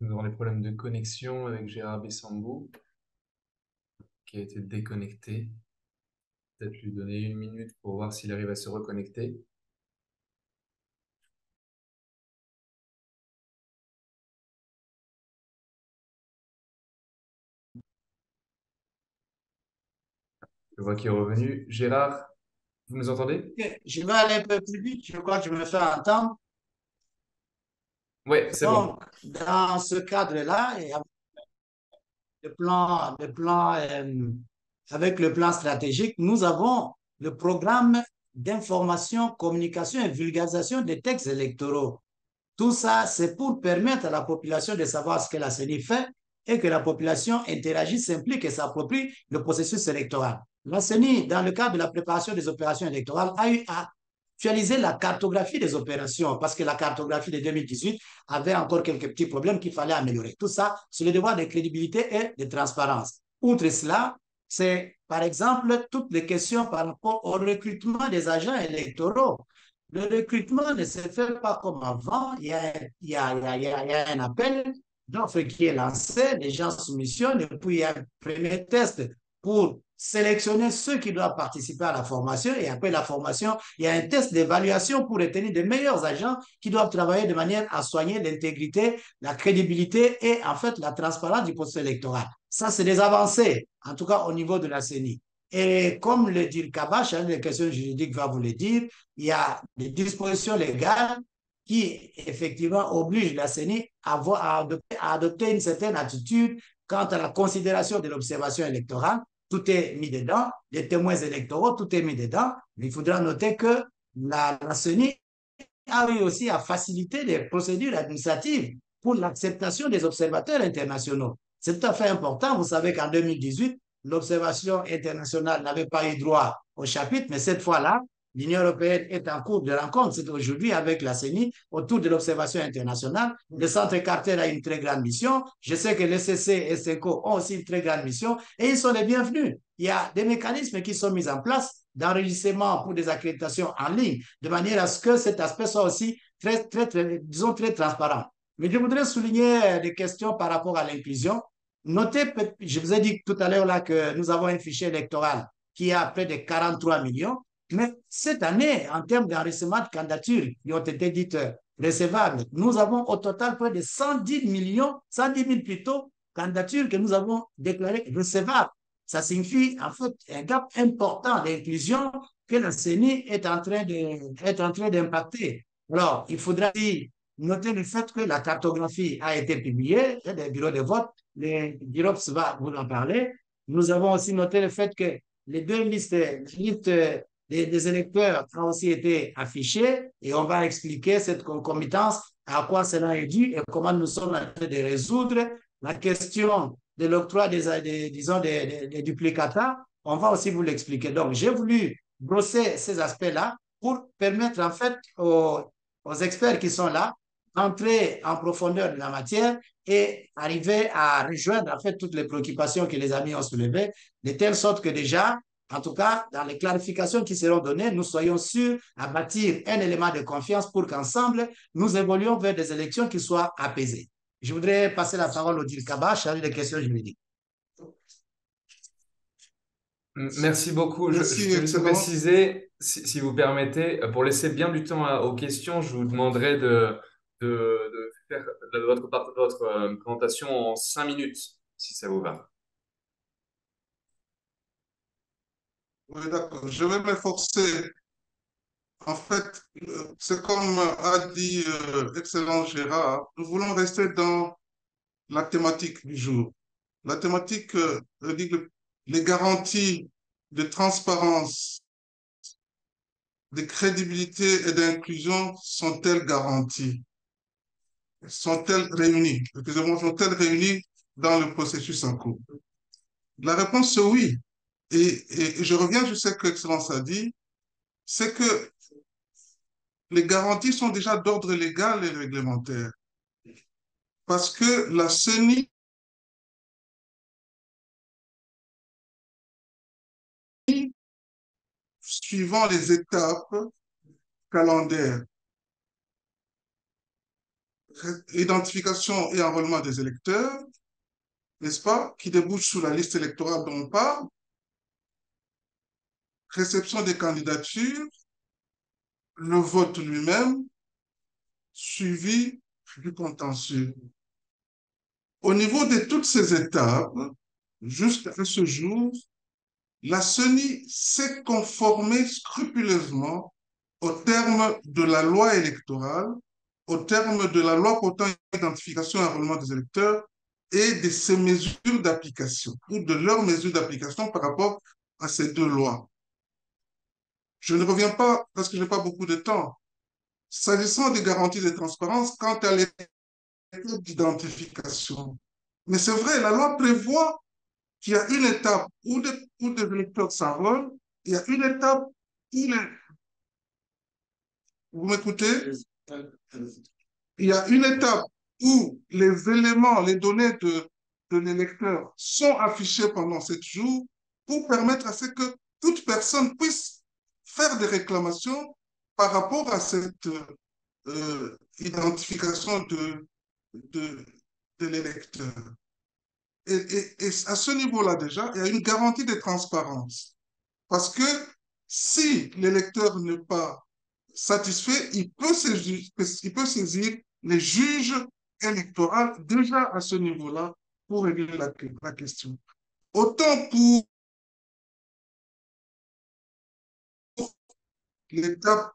nous aurons des problèmes de connexion avec Gérard Bissambou, qui a été déconnecté. Peut-être lui donner une minute pour voir s'il arrive à se reconnecter. Je vois qu'il est revenu. Gérard, vous nous entendez? je vais aller un peu plus vite, je crois que je me fais entendre. Oui, c'est bon. Donc, dans ce cadre-là, avec le plan stratégique, nous avons le programme d'information, communication et vulgarisation des textes électoraux. Tout ça, c'est pour permettre à la population de savoir ce que la CENI fait et que la population interagisse, s'implique et s'approprie le processus électoral. La CENI, dans le cadre de la préparation des opérations électorales, a eu à actualiser la cartographie des opérations parce que la cartographie de 2018 avait encore quelques petits problèmes qu'il fallait améliorer. Tout ça, c'est le devoir de crédibilité et de transparence. Outre cela, c'est par exemple toutes les questions par rapport au recrutement des agents électoraux. Le recrutement ne se fait pas comme avant. Il y a un appel d'offres qui est lancé, les gens soumissionnent et puis il y a un premier test pour sélectionner ceux qui doivent participer à la formation et après la formation, il y a un test d'évaluation pour retenir des meilleurs agents qui doivent travailler de manière à soigner l'intégrité, la crédibilité et en fait la transparence du processus électoral. Ça, c'est des avancées, en tout cas au niveau de la CENI. Et comme le dit le Kabash, les questions juridiques va vous le dire, il y a des dispositions légales qui effectivement obligent la CENI à adopter une certaine attitude quant à la considération de l'observation électorale. Tout est mis dedans, les témoins électoraux, tout est mis dedans. Mais il faudra noter que la CENI a eu aussi à faciliter les procédures administratives pour l'acceptation des observateurs internationaux. C'est tout à fait important. Vous savez qu'en 2018, l'observation internationale n'avait pas eu droit au chapitre, mais cette fois-là, l'Union européenne est en cours de rencontre. C'est aujourd'hui avec la CENI autour de l'observation internationale. Le Centre Carter a une très grande mission. Je sais que l'ECC et SECO ont aussi une très grande mission et ils sont les bienvenus. Il y a des mécanismes qui sont mis en place d'enregistrement pour des accréditations en ligne, de manière à ce que cet aspect soit aussi disons, très transparent. Mais je voudrais souligner des questions par rapport à l'inclusion. Notez, je vous ai dit tout à l'heure là que nous avons un fichier électoral qui a près de 43 millions, mais cette année, en termes d'enregistrement de candidatures qui ont été dites recevables, nous avons au total près de 110 millions, 110 000 plutôt, candidatures que nous avons déclarées recevables. Ça signifie en fait un gap important d'inclusion que la CENI est en train d'impacter. Alors, il faudra noter le fait que la cartographie a été publiée, il y a des bureaux de vote, les DIROPS va vous en parler. Nous avons aussi noté le fait que les deux listes des électeurs ont aussi été affichées et on va expliquer cette concomitance, à quoi cela est dû et comment nous sommes en train de résoudre la question de l'octroi disons, des duplicata. On va aussi vous l'expliquer. Donc, j'ai voulu brosser ces aspects-là pour permettre en fait aux experts qui sont là d'entrer en profondeur de la matière et arriver à rejoindre en fait toutes les préoccupations que les amis ont soulevées, de telle sorte que déjà, en tout cas, dans les clarifications qui seront données, nous soyons sûrs à bâtir un élément de confiance pour qu'ensemble, nous évoluions vers des élections qui soient apaisées. Je voudrais passer la parole au Dirkaba, chargé des questions juridiques. Merci beaucoup. Je Merci, peux juste Excellence. préciser, si vous permettez, pour laisser bien du temps aux questions, je vous demanderai de faire votre présentation en 5 minutes, si ça vous va. Oui, d'accord. Je vais m'efforcer. En fait, c'est comme a dit Excellent Gérard, nous voulons rester dans la thématique du jour. La thématique dit que les garanties de transparence, de crédibilité et d'inclusion sont-elles garanties? Sont-elles réunies? Excusez-moi, sont-elles réunies dans le processus en cours? La réponse est oui. Et je reviens sur ce que Excellence a dit, c'est que les garanties sont déjà d'ordre légal et réglementaire. Parce que la CENI, suivant les étapes calendaires, identification et enrôlement des électeurs, n'est-ce pas, qui débouchent sur la liste électorale dont on parle, réception des candidatures, le vote lui-même, suivi du contentieux. Au niveau de toutes ces étapes, jusqu'à ce jour, la CENI s'est conformée scrupuleusement aux termes de la loi électorale, aux termes de la loi portant identification et enrôlement des électeurs et de ses mesures d'application ou de leurs mesures d'application par rapport à ces deux lois. Je ne reviens pas parce que je n'ai pas beaucoup de temps. S'agissant des garanties de transparence, quant à l'étape d'identification, mais c'est vrai, la loi prévoit qu'il y a une étape où des électeurs s'enrôlent, il y a une étape où les... Vous m'écoutez? Il y a une étape où les éléments, les données de l'électeur sont affichés pendant 7 jours pour permettre à ce que toute personne puisse faire des réclamations par rapport à cette identification de, de l'électeur. Et à ce niveau-là déjà, il y a une garantie de transparence. Parce que si l'électeur n'est pas satisfait, il peut saisir les juges électoraux déjà à ce niveau-là pour régler la question. Autant pour l'étape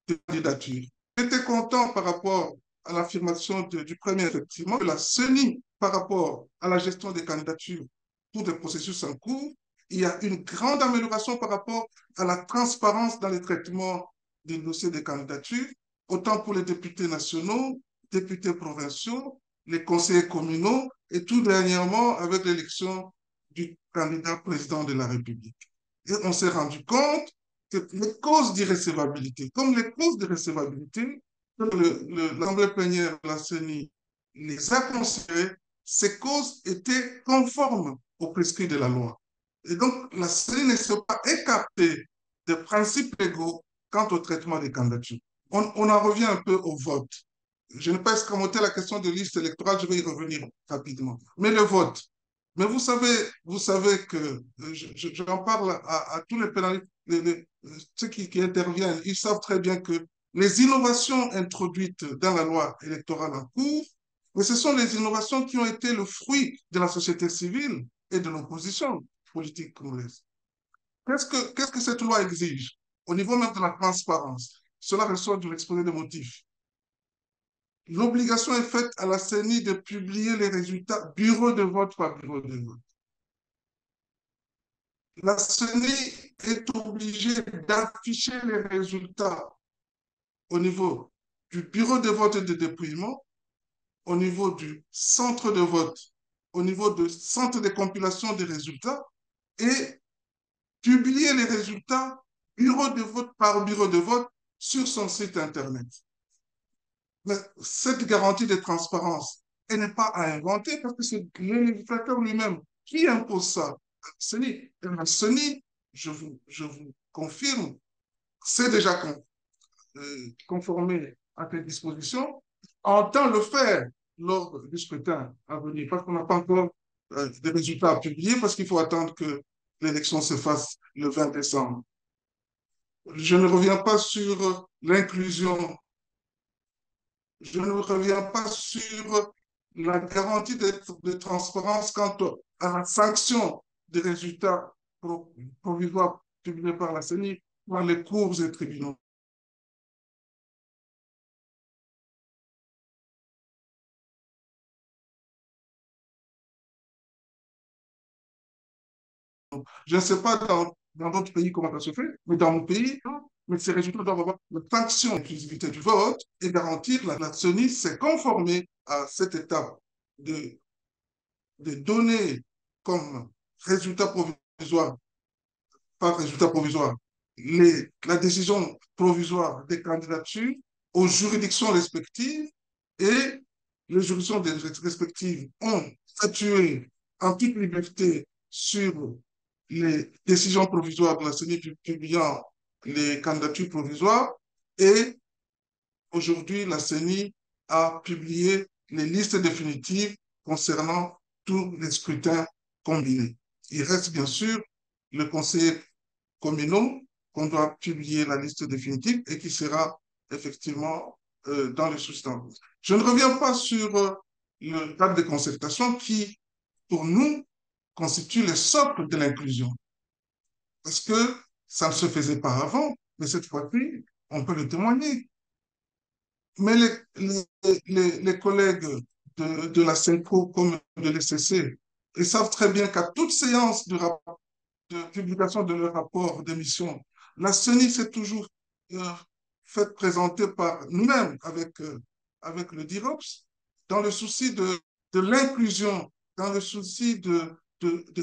de candidature. J'étais content par rapport à l'affirmation du premier, effectivement, que la CENI, par rapport à la gestion des candidatures pour des processus en cours, il y a une grande amélioration par rapport à la transparence dans le traitement des dossiers de candidature, autant pour les députés nationaux, députés provinciaux, les conseillers communaux et tout dernièrement avec l'élection du candidat président de la République. Et on s'est rendu compte que les causes d'irrécevabilité, comme les causes de récevabilité, l'Assemblée plénière de la CENI les a considérées, ces causes étaient conformes aux prescrits de la loi. Et donc, la CENI ne s'est pas écartée des principes légaux quant au traitement des candidatures. On en revient un peu au vote. Je n'ai pas escamoté la question de liste électorale, je vais y revenir rapidement. Mais le vote. Mais vous savez que, j'en parle à tous les pénalistes, ceux qui interviennent, ils savent très bien que les innovations introduites dans la loi électorale en cours, mais ce sont les innovations qui ont été le fruit de la société civile et de l'opposition politique congolaise. Qu'est-ce que cette loi exige? Au niveau même de la transparence, cela ressort de l'exposé des motifs. L'obligation est faite à la CENI de publier les résultats bureau de vote par bureau de vote. La CENI est obligée d'afficher les résultats au niveau du bureau de vote et de dépouillement, au niveau du centre de vote, au niveau du centre de compilation des résultats et publier les résultats bureau de vote par bureau de vote sur son site Internet. Mais cette garantie de transparence elle n'est pas à inventer parce que c'est le législateur lui-même qui impose ça à la CENI. Et la CENI, je vous confirme, c'est déjà conformé à ces dispositions, entend le faire lors du scrutin à venir, parce qu'on n'a pas encore des résultats à publier, parce qu'il faut attendre que l'élection se fasse le 20 décembre. Je ne reviens pas sur l'inclusion, je ne reviens pas sur la garantie de transparence quant à la sanction des résultats provisoires publiés par la CENI par les cours et tribunaux. Je ne sais pas dans d'autres pays comment ça se fait, mais dans mon pays, mais ces résultats doivent avoir la sanction d'inclusivité du vote et garantir la CENI s'est conformée à cette étape de, de donner comme résultat provisoire, pas résultat provisoire, la décision provisoire des candidatures aux juridictions respectives et les juridictions respectives ont statué en toute liberté sur les décisions provisoires de la CENI publiant les candidatures provisoires et aujourd'hui, la CENI a publié les listes définitives concernant tous les scrutins combinés. Il reste bien sûr le conseiller communal qu'on doit publier la liste définitive et qui sera effectivement dans le substance. Je ne reviens pas sur le cadre de concertation qui, pour nous, constitue le socle de l'inclusion. Parce que ça ne se faisait pas avant, mais cette fois-ci, on peut le témoigner. Mais les collègues de la CENCO comme de l'ECC, ils savent très bien qu'à toute séance de publication de leur rapport d'émission, la CENI s'est toujours euh, fait présenter par nous-mêmes avec le DIROPS dans le souci de l'inclusion, dans le souci de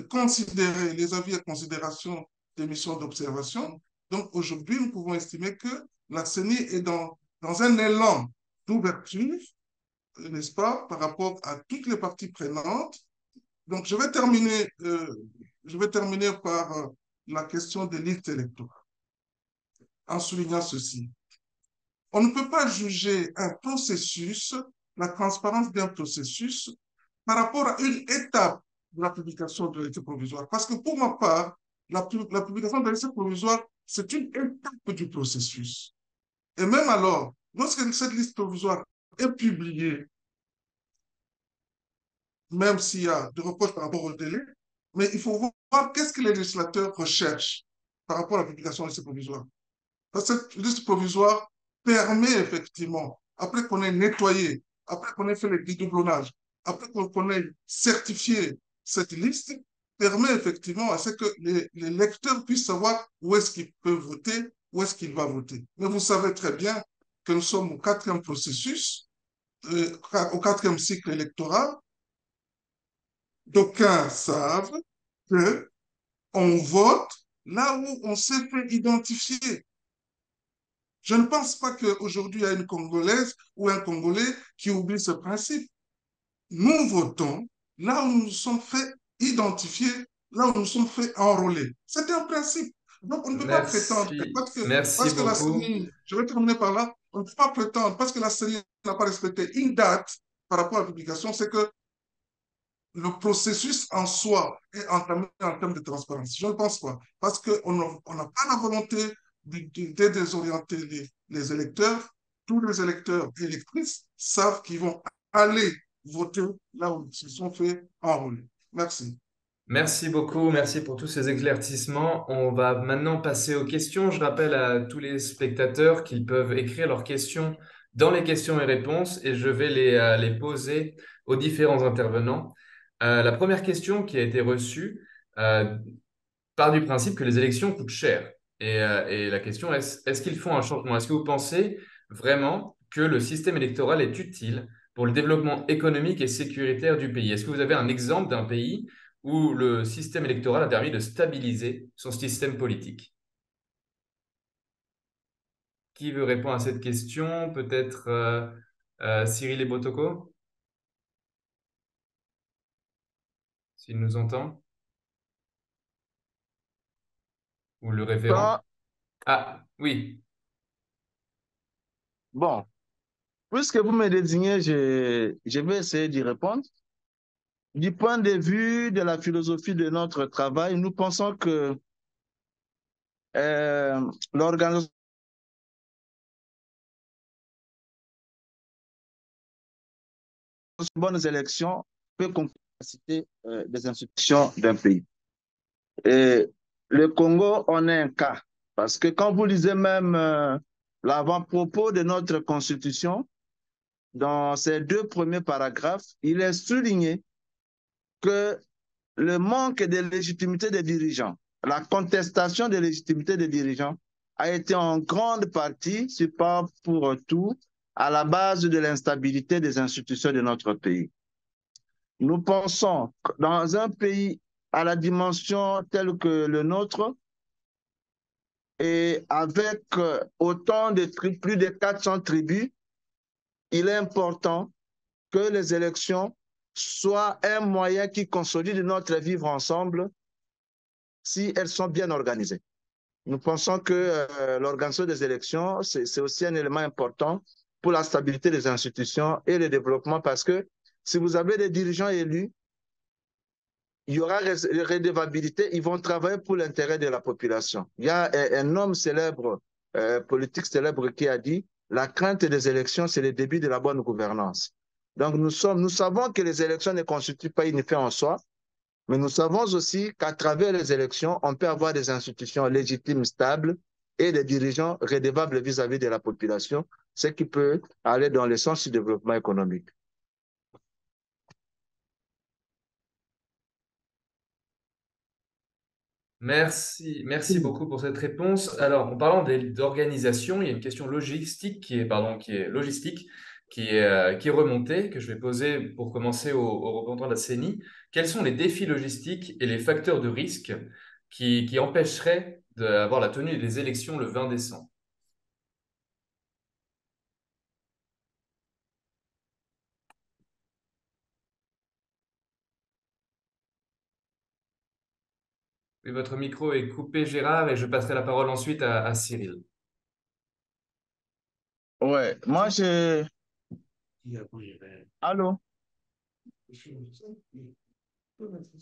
considérer les avis et considérations des missions d'observation. Donc aujourd'hui, nous pouvons estimer que la CENI est dans un élan d'ouverture, n'est-ce pas, par rapport à toutes les parties prenantes. Donc, je vais terminer par la question des listes électorales, en soulignant ceci. On ne peut pas juger un processus, la transparence d'un processus, par rapport à une étape de la publication de liste provisoire. Parce que pour ma part, la publication de la liste provisoire, c'est une étape du processus. Et même alors, lorsque cette liste provisoire est publiée, même s'il y a des reproches par rapport au délai, mais il faut voir qu'est-ce que les législateurs recherchent par rapport à la publication de la liste provisoire. Parce que cette liste provisoire permet effectivement, après qu'on ait nettoyé, après qu'on ait fait les dédoublonnages, après qu'on ait certifié cette liste, permet effectivement à ce que les lecteurs puissent savoir où est-ce qu'ils peuvent voter, où est-ce qu'ils vont voter. Mais vous savez très bien que nous sommes au quatrième processus, au quatrième cycle électoral. D'aucuns savent que on vote là où on s'est fait identifier. Je ne pense pas qu'aujourd'hui, il y a une Congolaise ou un Congolais qui oublie ce principe. Nous votons là où nous nous sommes fait identifier, là où nous nous sommes fait enrôler. C'est un principe. Donc, on ne peut pas prétendre, Merci, merci parce que la beaucoup. CENI, je vais terminer par là, on ne peut pas prétendre, parce que la CENI n'a pas respecté une date par rapport à la publication, c'est que le processus en soi est entamé en termes de transparence. Je ne pense pas. Parce qu'on n'a pas la volonté de désorienter les électeurs. Tous les électeurs et électrices savent qu'ils vont aller voter là où ils se sont fait enrôler. Merci. Merci beaucoup, merci pour tous ces éclaircissements. On va maintenant passer aux questions. Je rappelle à tous les spectateurs qu'ils peuvent écrire leurs questions dans les questions et réponses et je vais les poser aux différents intervenants. La première question qui a été reçue euh, part du principe que les élections coûtent cher. Et la question est-ce qu'ils font un changement? Est-ce que vous pensez vraiment que le système électoral est utile pour le développement économique et sécuritaire du pays? Est-ce que vous avez un exemple d'un pays où le système électoral a permis de stabiliser son système politique? Qui veut répondre à cette question? Peut-être Cyril Ebotoko? s'il nous entend, ou le référent. Ah, oui. Bon, puisque vous me désignez, je vais essayer d'y répondre. Du point de vue de la philosophie de notre travail, nous pensons que l'organisation de bonnes élections peut concrétiser la capacité des institutions d'un pays. Et le Congo en est un cas, parce que quand vous lisez même l'avant-propos de notre constitution, dans ces 2 premiers paragraphes, il est souligné que le manque de légitimité des dirigeants, la contestation de légitimité des dirigeants a été en grande partie, si pas pour tout, à la base de l'instabilité des institutions de notre pays. Nous pensons que dans un pays à la dimension telle que le nôtre, et avec autant de tribus, plus de 400 tribus, il est important que les élections soient un moyen qui consolide notre vivre ensemble si elles sont bien organisées. Nous pensons que l'organisation des élections, c'est aussi un élément important pour la stabilité des institutions et le développement, parce que si vous avez des dirigeants élus, il y aura redevabilité, ils vont travailler pour l'intérêt de la population. Il y a un homme célèbre, politique célèbre, qui a dit « La crainte des élections, c'est le début de la bonne gouvernance ». Donc nous savons que les élections ne constituent pas une fin en soi, mais nous savons aussi qu'à travers les élections, on peut avoir des institutions légitimes, stables, et des dirigeants redevables vis-à-vis de la population, ce qui peut aller dans le sens du développement économique. Merci beaucoup pour cette réponse. Alors, en parlant d'organisation, il y a une question logistique qui est remontée, que je vais poser pour commencer au représentant de la CENI. Quels sont les défis logistiques et les facteurs de risque qui empêcheraient d'avoir la tenue des élections le 20 décembre? Oui, votre micro est coupé, Gérard, et je passerai la parole ensuite à Cyril. Ouais, moi Allô?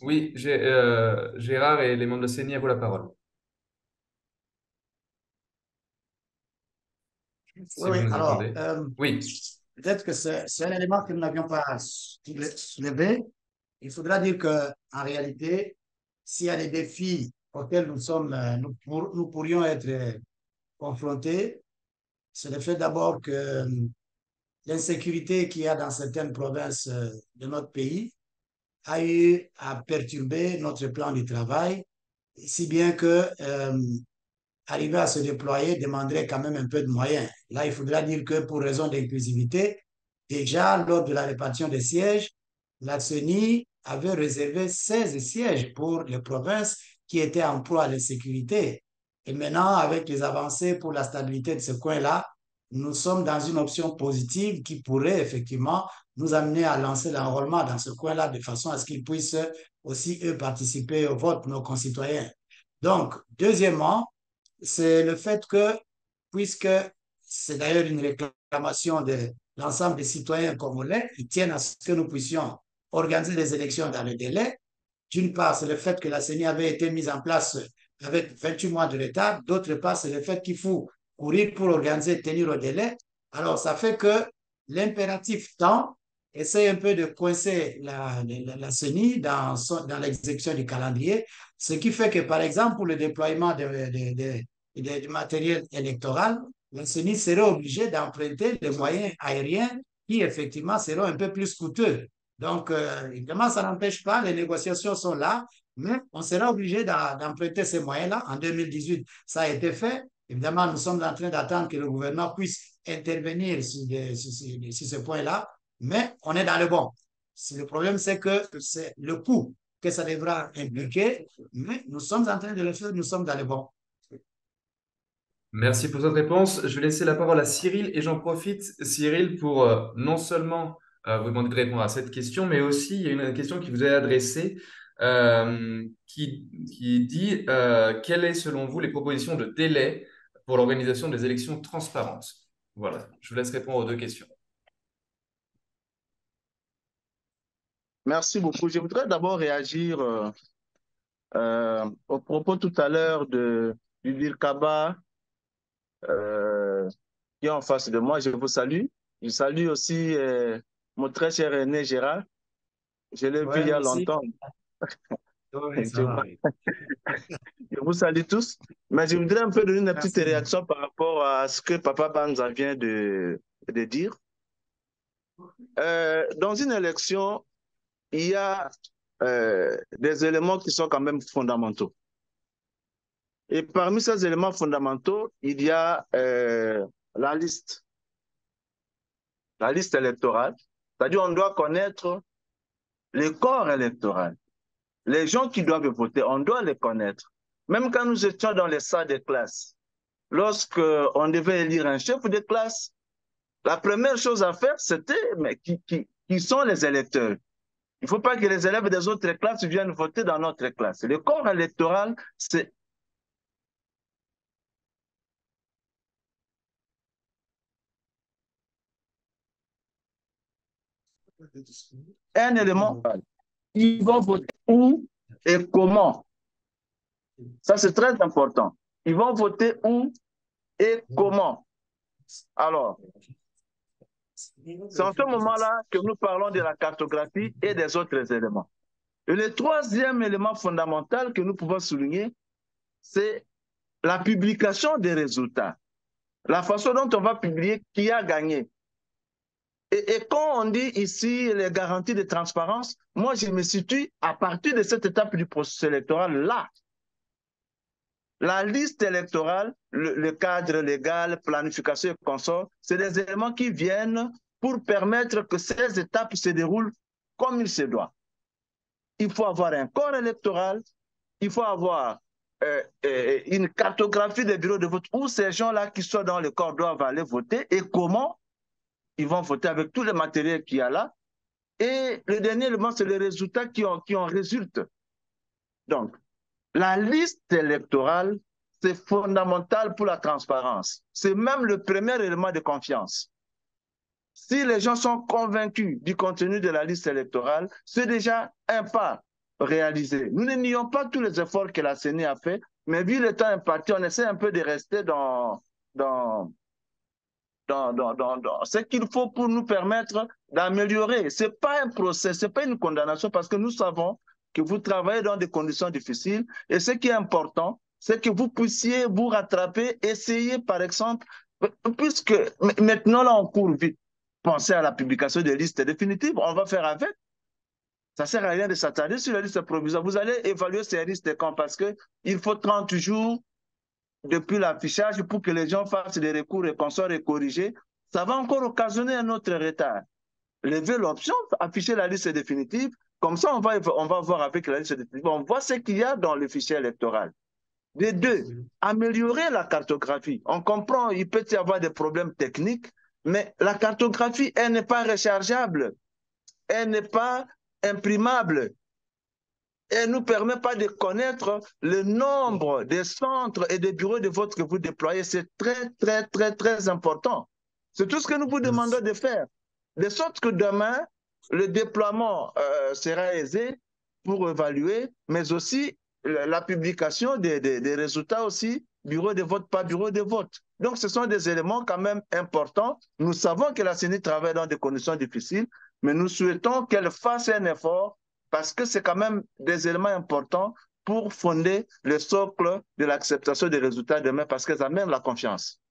Oui, Gérard et les membres de la CENI, à vous la parole. Si vous nous entendez. Oui. Peut-être que c'est un élément que nous n'avions pas soulevé. Il faudra dire qu'en réalité, s'il y a des défis auxquels nous pourrions être confrontés, c'est le fait d'abord que l'insécurité qu'il y a dans certaines provinces de notre pays a eu à perturber notre plan de travail, si bien que arriver à se déployer demanderait quand même un peu de moyens. Là, il faudra dire que pour raison d'inclusivité, déjà lors de la répartition des sièges, la CENI avait réservé 16 sièges pour les provinces qui étaient en proie à l'insécurité. Et maintenant, avec les avancées pour la stabilité de ce coin-là, nous sommes dans une option positive qui pourrait effectivement nous amener à lancer l'enrôlement dans ce coin-là de façon à ce qu'ils puissent aussi, eux, participer au vote, nos concitoyens. Donc, deuxièmement, c'est le fait que, puisque c'est d'ailleurs une réclamation de l'ensemble des citoyens congolais, ils tiennent à ce que nous puissions organiser des élections dans le délai. D'une part, c'est le fait que la CENI avait été mise en place avec 28 mois de retard. D'autre part, c'est le fait qu'il faut courir pour organiser, tenir au délai. Alors, ça fait que l'impératif temps essaie un peu de coincer la CENI dans l'exécution du calendrier, ce qui fait que, par exemple, pour le déploiement du matériel électoral, la CENI serait obligée d'emprunter des moyens aériens qui, effectivement, seront un peu plus coûteux. Donc, évidemment, ça n'empêche pas, les négociations sont là, mais on sera obligé d'emprunter ces moyens-là. En 2018, ça a été fait. Évidemment, nous sommes en train d'attendre que le gouvernement puisse intervenir sur ce point-là, mais on est dans le bon. Le problème, c'est que c'est le coût que ça devra impliquer, mais nous sommes en train de le faire, nous sommes dans le bon. Merci pour cette réponse. Je vais laisser la parole à Cyril et j'en profite, Cyril, pour non seulement vous demander de répondre à cette question, mais aussi il y a une question qui vous est adressée qui dit quelles est selon vous les propositions de délai pour l'organisation des élections transparentes? Voilà, je vous laisse répondre aux deux questions. Merci beaucoup. Je voudrais d'abord réagir au propos tout à l'heure du Dirkaba qui est en face de moi. Je vous salue. Je salue aussi mon très cher aîné Gérard. Je l'ai vu il y a Merci. longtemps. Oui, ça va. Je vous salue tous. Mais je voudrais un peu donner une petite Merci. réaction par rapport à ce que Papa Banza vient de dire. Dans une élection, il y a des éléments qui sont quand même fondamentaux. Et parmi ces éléments fondamentaux, il y a la liste électorale. C'est-à-dire on doit connaître le corps électoral. Les gens qui doivent voter, on doit les connaître. Même quand nous étions dans les salles de classe, lorsqu'on devait élire un chef de classe, la première chose à faire, c'était mais qui sont les électeurs. Il ne faut pas que les élèves des autres classes viennent voter dans notre classe. Le corps électoral, c'est un élément. Ils vont voter où et comment. Ça, c'est très important. Ils vont voter où et comment. Alors, c'est en ce moment-là que nous parlons de la cartographie et des autres éléments. Et le troisième élément fondamental que nous pouvons souligner, c'est la publication des résultats. La façon dont on va publier qui a gagné. Et quand on dit ici les garanties de transparence, moi je me situe à partir de cette étape du processus électoral là. La liste électorale, le cadre légal, planification et consorts, c'est des éléments qui viennent pour permettre que ces étapes se déroulent comme il se doit. Il faut avoir un corps électoral, il faut avoir une cartographie des bureaux de vote où ces gens-là qui sont dans le corps doivent aller voter et comment ils vont voter avec tous les matériels qu'il y a là. Et le dernier élément, c'est les résultats qui en résultent. Donc, la liste électorale, c'est fondamental pour la transparence. C'est même le premier élément de confiance. Si les gens sont convaincus du contenu de la liste électorale, c'est déjà un pas réalisé. Nous ne nions pas tous les efforts que la CENI a fait, mais vu le temps imparti, on essaie un peu de rester dans ce qu'il faut pour nous permettre d'améliorer. Ce n'est pas un procès, ce n'est pas une condamnation parce que nous savons que vous travaillez dans des conditions difficiles et ce qui est important, c'est que vous puissiez vous rattraper, essayer par exemple, puisque maintenant là on court vite, pensez à la publication des listes définitives, on va faire avec. Ça ne sert à rien de s'attarder sur la liste provisoire. Vous allez évaluer ces listes quand parce qu'il faut 30 jours depuis l'affichage pour que les gens fassent des recours et qu'on soit corrigés, ça va encore occasionner un autre retard. Levez l'option, afficher la liste définitive, comme ça on va voir avec la liste définitive, on voit ce qu'il y a dans le fichier électoral. De deux, améliorer la cartographie. On comprend, il peut y avoir des problèmes techniques, mais la cartographie, elle n'est pas rechargeable, elle n'est pas imprimable. Elle ne nous permet pas de connaître le nombre de centres et de bureaux de vote que vous déployez. C'est très, très, très, très important. C'est tout ce que nous vous demandons de faire. De sorte que demain, le déploiement sera aisé pour évaluer, mais aussi la publication des résultats aussi, bureau de vote par bureau de vote. Donc, ce sont des éléments quand même importants. Nous savons que la CENI travaille dans des conditions difficiles, mais nous souhaitons qu'elle fasse un effort parce que c'est quand même des éléments importants pour fonder le socle de l'acceptation des résultats demain, parce que ça amène la confiance.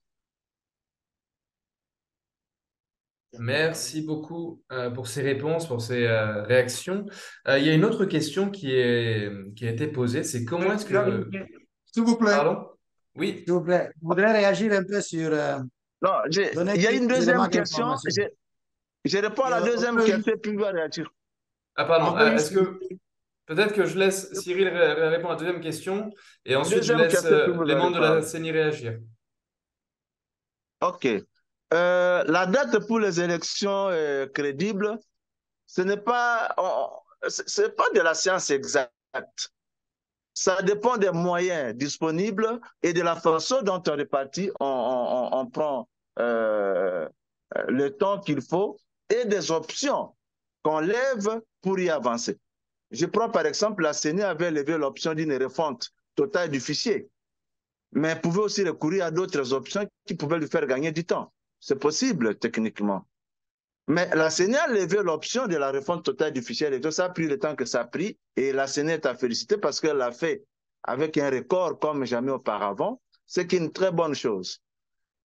Merci beaucoup pour ces réponses, pour ces réactions. Il y a une autre question qui a été posée, c'est comment est-ce que... S'il vous plaît. Pardon? Oui. S'il vous plaît, je voudrais réagir un peu sur... Non, il y a une deuxième question. Je réponds à la deuxième question, puis je vais réagir. Ah, pardon. Est-ce que... Peut-être que je laisse Cyril répondre à la deuxième question et ensuite je laisse les membres de la CENI réagir. OK. La date pour les élections crédibles, ce n'est pas de la science exacte. Ça dépend des moyens disponibles et de la façon dont on répartit, on prend le temps qu'il faut et des options qu'on lève pour y avancer. Je prends par exemple, la CENI avait levé l'option d'une refonte totale du fichier, mais pouvait aussi recourir à d'autres options qui pouvaient lui faire gagner du temps. C'est possible techniquement. Mais la CENI a levé l'option de la refonte totale du fichier électoral. Ça a pris le temps que ça a pris et la CENI est à féliciter parce qu'elle l'a fait avec un record comme jamais auparavant, ce qui est une très bonne chose.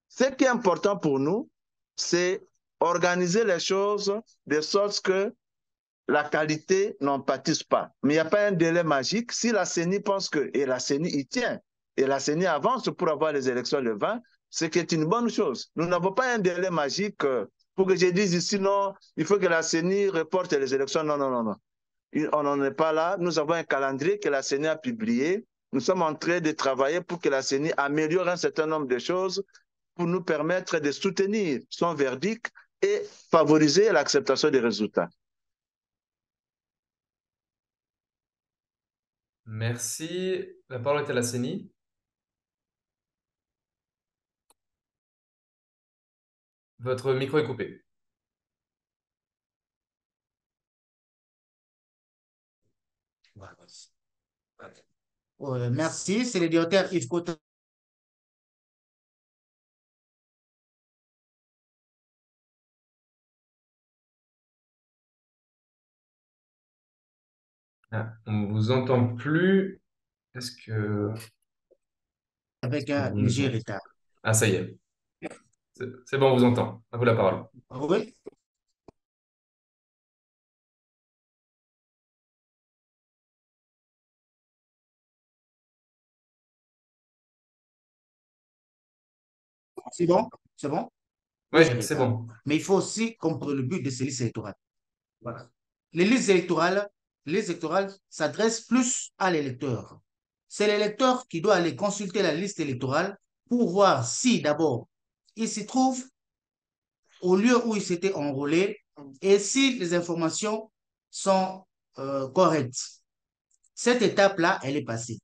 Ce qui est important pour nous, c'est organiser les choses de sorte que la qualité n'en pâtisse pas. Mais il n'y a pas un délai magique. Si la CENI pense que, et la CENI y tient, et la CENI avance pour avoir les élections le 20, ce qui est une bonne chose. Nous n'avons pas un délai magique pour que je dise ici, non, il faut que la CENI reporte les élections. Non, non, non, non. On n'en est pas là. Nous avons un calendrier que la CENI a publié. Nous sommes en train de travailler pour que la CENI améliore un certain nombre de choses pour nous permettre de soutenir son verdict et favoriser l'acceptation des résultats. Merci. La parole est à la CENI. Votre micro est coupé. Merci, c'est le directeur Yves Cotin. Ah, on ne vous entend plus. Est-ce que... Avec vous un nous léger entendez? retard. Ah, ça y est. C'est bon, on vous entend. À vous la parole. Oui, c'est bon, c'est bon. Oui, Léger c'est retard. bon. Mais il faut aussi comprendre le but de ces listes électorales. Voilà. Les listes électorales s'adressent plus à l'électeur. C'est l'électeur qui doit aller consulter la liste électorale pour voir si d'abord il s'y trouve au lieu où il s'était enrôlé et si les informations sont correctes. Cette étape-là, elle est passée.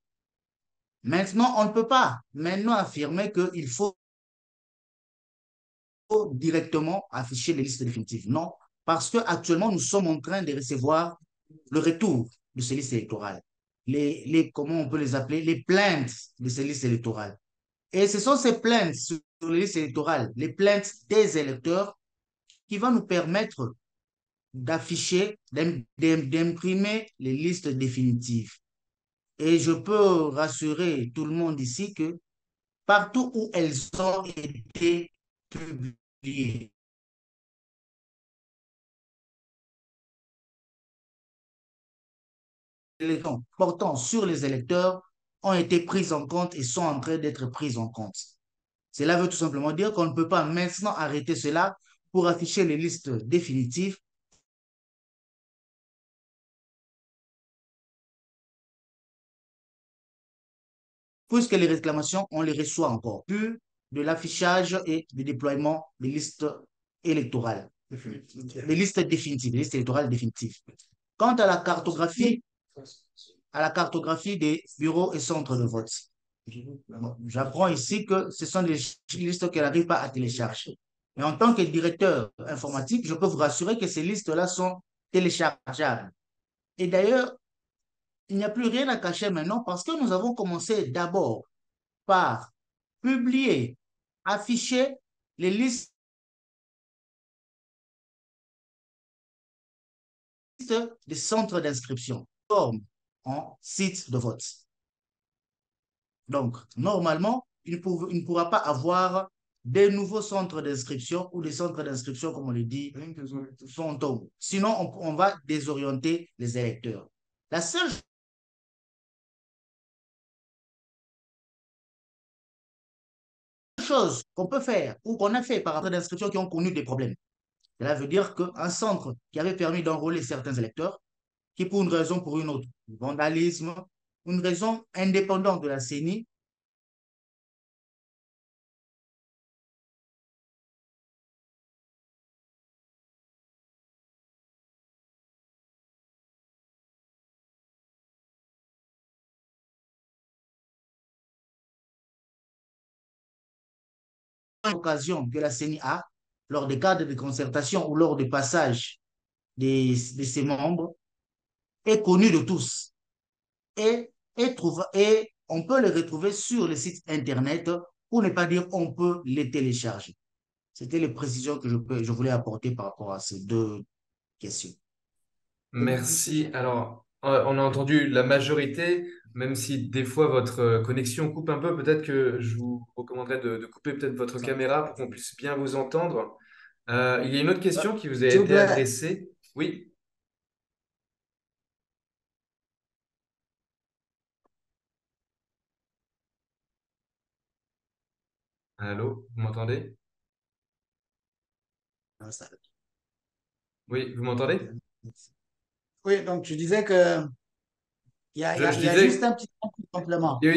Maintenant, on ne peut pas maintenant affirmer qu'il faut directement afficher les listes définitives. Non, parce qu'actuellement, nous sommes en train de recevoir le retour de ces listes électorales. Comment on peut les appeler? Les plaintes de ces listes électorales. Et ce sont ces plaintes sur les listes électorales, les plaintes des électeurs, qui vont nous permettre d'afficher, d'imprimer les listes définitives. Et je peux rassurer tout le monde ici que partout où elles ont été publiées, les élections portant sur les électeurs ont été prises en compte et sont en train d'être prises en compte. Cela veut tout simplement dire qu'on ne peut pas maintenant arrêter cela pour afficher les listes définitives puisque les réclamations, on les reçoit encore plus de l'affichage et du déploiement des listes électorales, des listes définitives, des listes électorales définitives. Quant à la cartographie des bureaux et centres de vote, j'apprends ici que ce sont des listes qu'elle n'arrive pas à télécharger. Mais en tant que directeur informatique, je peux vous rassurer que ces listes-là sont téléchargeables. Et d'ailleurs, il n'y a plus rien à cacher maintenant parce que nous avons commencé d'abord par publier, afficher les listes des centres d'inscription comme en site de vote. Donc, normalement, il ne pourra pas avoir des nouveaux centres d'inscription ou des centres d'inscription, comme on le dit, fantômes. Sinon, on va désorienter les électeurs. La seule chose qu'on peut faire ou qu'on a fait par rapport à d'inscriptions qui ont connu des problèmes, cela veut dire qu'un centre qui avait permis d'enrôler certains électeurs, qui pour une raison ou pour une autre, vandalisme, une raison indépendante de la CENI, occasion que la CENI a lors des cadres de concertation ou lors des passages de ses membres est connu de tous et on peut les retrouver sur le site Internet, pour ne pas dire on peut les télécharger. C'était les précisions que je voulais apporter par rapport à ces deux questions. Merci. Alors, on a entendu la majorité, même si des fois votre connexion coupe un peu, peut-être que je vous recommanderais de couper peut-être votre caméra pour qu'on puisse bien vous entendre. Il y a une autre question qui vous a S'il vous été plaît. adressée. Oui. Allô, vous m'entendez? Oui, vous m'entendez? Oui, donc je disais que Je il y a juste disais, un petit complément. il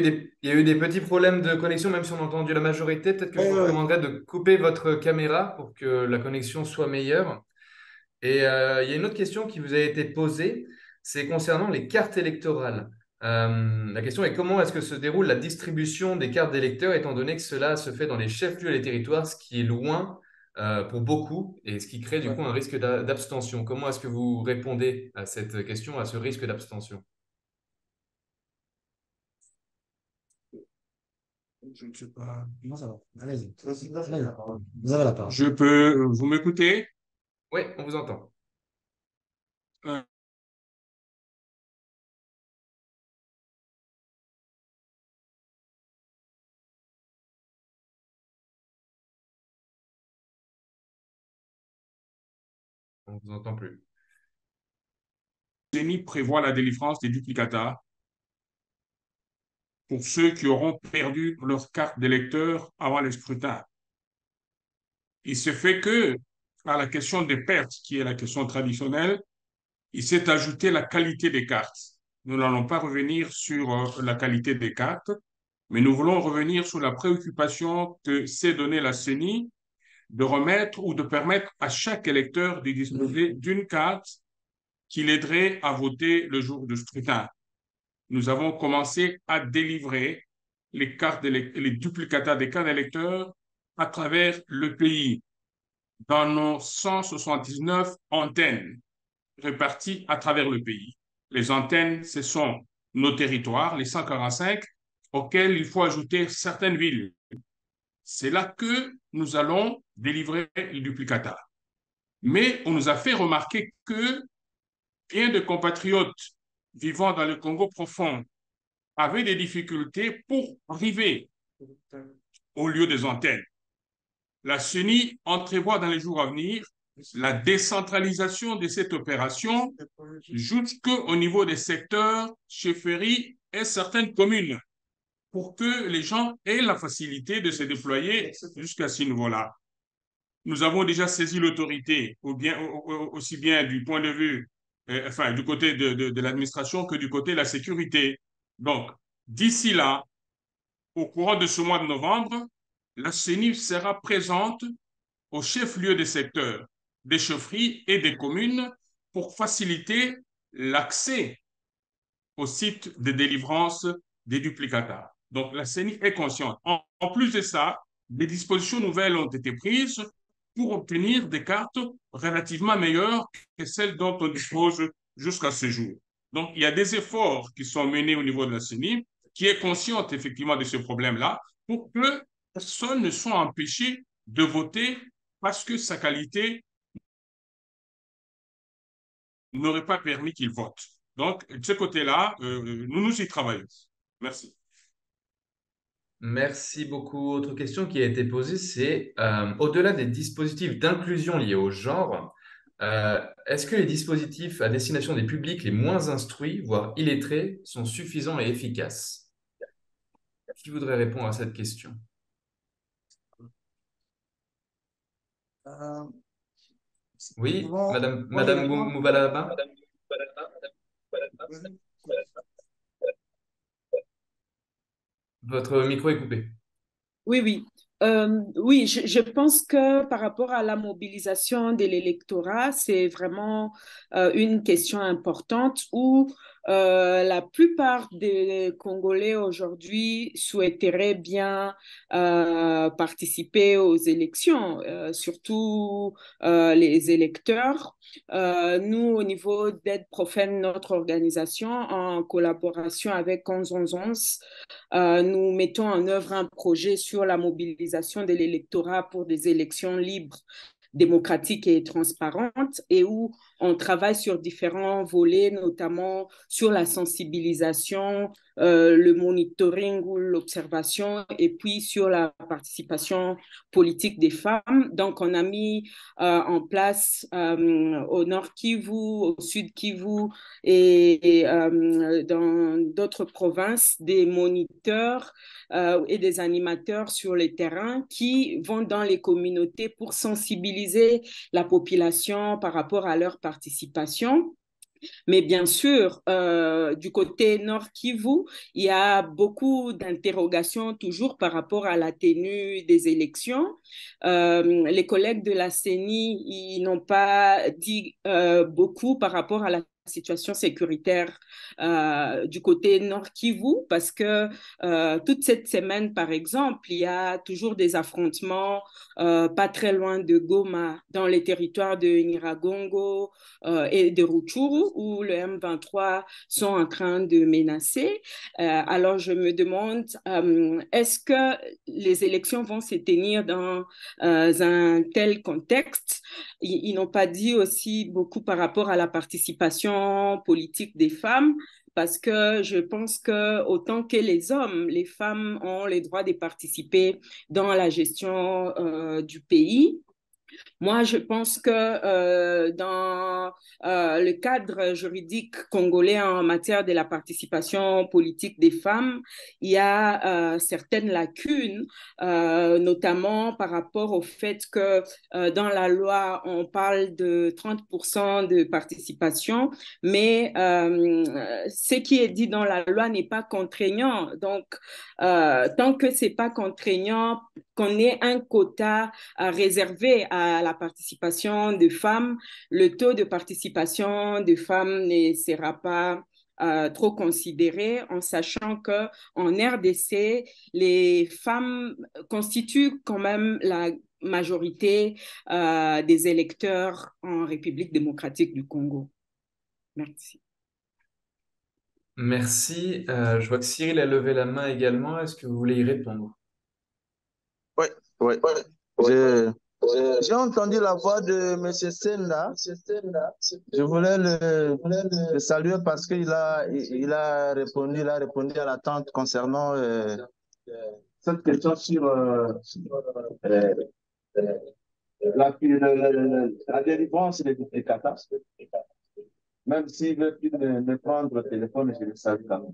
y a eu des petits problèmes de connexion, même si on a entendu la majorité. Peut-être que Oui, je vous oui, oui. recommanderais de couper votre caméra pour que la connexion soit meilleure. Et il y a une autre question qui vous a été posée, c'est concernant les cartes électorales. La question est comment est-ce que se déroule la distribution des cartes d'électeurs, étant donné que cela se fait dans les chefs-lieux et les territoires, ce qui est loin pour beaucoup et ce qui crée du coup un risque d'abstention. Comment est-ce que vous répondez à cette question, à ce risque d'abstention? Je ne sais pas. Non, ça va. Allez-y. Allez-y. Vous avez la parole. Je peux, vous m'écoutez? Oui, on vous entend. Euh, On vous entend plus. CENI prévoit la délivrance des duplicata pour ceux qui auront perdu leur carte d'électeur avant le scrutin. Il se fait que, à la question des pertes, qui est la question traditionnelle, il s'est ajouté la qualité des cartes. Nous n'allons pas revenir sur la qualité des cartes, mais nous voulons revenir sur la préoccupation que s'est donnée la CENI de remettre ou de permettre à chaque électeur de disposer d'une carte qui l'aiderait à voter le jour du scrutin. Nous avons commencé à délivrer les duplicata des cartes d'électeurs à travers le pays, dans nos 179 antennes réparties à travers le pays. Les antennes, ce sont nos territoires, les 145, auxquels il faut ajouter certaines villes. C'est là que nous allons délivrer les duplicata. Mais on nous a fait remarquer que bien de compatriotes vivant dans le Congo profond avaient des difficultés pour arriver au lieu des antennes. La CENI entrevoit dans les jours à venir la décentralisation de cette opération jusqu'au niveau des secteurs, chefferies et certaines communes pour que les gens aient la facilité de se déployer jusqu'à ce niveau-là. Nous avons déjà saisi l'autorité, aussi bien du point de vue, enfin, du côté de l'administration que du côté de la sécurité. Donc, d'ici là, au courant de ce mois de novembre, la CENI sera présente au chef-lieu des secteurs, des chefferies et des communes pour faciliter l'accès au site de délivrance des duplicata. Donc, la CENI est consciente. En plus de ça, des dispositions nouvelles ont été prises pour obtenir des cartes relativement meilleures que celles dont on dispose jusqu'à ce jour. Donc, il y a des efforts qui sont menés au niveau de la CENI, qui est consciente effectivement de ce problème-là, pour que personne ne soit empêché de voter parce que sa qualité n'aurait pas permis qu'il vote. Donc, de ce côté-là, nous y travaillons. Merci. Merci beaucoup. Autre question qui a été posée, c'est au-delà des dispositifs d'inclusion liés au genre, est-ce que les dispositifs à destination des publics les moins instruits, voire illettrés, sont suffisants et efficaces? Qui voudrait répondre à cette question? Euh, Oui, Bon, Madame bon, Moubalaba, votre micro est coupé. Oui, oui. Oui, je pense que par rapport à la mobilisation de l'électorat, c'est vraiment une question importante où la plupart des Congolais aujourd'hui souhaiteraient bien participer aux élections, surtout les électeurs. Nous, au niveau d'Aide Profane, notre organisation, en collaboration avec 11-11-11, nous mettons en œuvre un projet sur la mobilisation de l'électorat pour des élections libres, démocratique et transparente, et où on travaille sur différents volets, notamment sur la sensibilisation, le monitoring ou l'observation, et puis sur la participation politique des femmes. Donc, on a mis en place au Nord Kivu, au Sud Kivu et dans d'autres provinces des moniteurs et des animateurs sur le terrain qui vont dans les communautés pour sensibiliser la population par rapport à leur participation. Mais bien sûr, du côté Nord Kivu, il y a beaucoup d'interrogations toujours par rapport à la tenue des élections. Les collègues de la CENI, ils n'ont pas dit beaucoup par rapport à la situation sécuritaire du côté Nord Kivu parce que toute cette semaine, par exemple, il y a toujours des affrontements pas très loin de Goma, dans les territoires de Nyiragongo et de Rutshuru, où le M23 sont en train de menacer. Alors, je me demande, est-ce que les élections vont se tenir dans un tel contexte? Ils n'ont pas dit aussi beaucoup par rapport à la participation politique des femmes, parce que je pense que autant que les hommes, les femmes ont le droit de participer dans la gestion du pays. Moi, je pense que dans le cadre juridique congolais en matière de la participation politique des femmes, il y a certaines lacunes, notamment par rapport au fait que dans la loi, on parle de 30% de participation, mais ce qui est dit dans la loi n'est pas contraignant. Donc, tant que ce n'est pas contraignant, qu'on ait un quota réservé à la participation de femmes, le taux de participation de femmes ne sera pas trop considéré, en sachant qu'en RDC, les femmes constituent quand même la majorité des électeurs en République démocratique du Congo. Merci. Merci. Je vois que Cyril a levé la main également. Est-ce que vous voulez y répondre? Oui, oui. J'ai entendu la voix de M. Senda. Je voulais le saluer parce qu'il a répondu à l'attente concernant cette question sur la délivrance des duplicata. Même s'il veut plus me prendre le téléphone, je le salue quand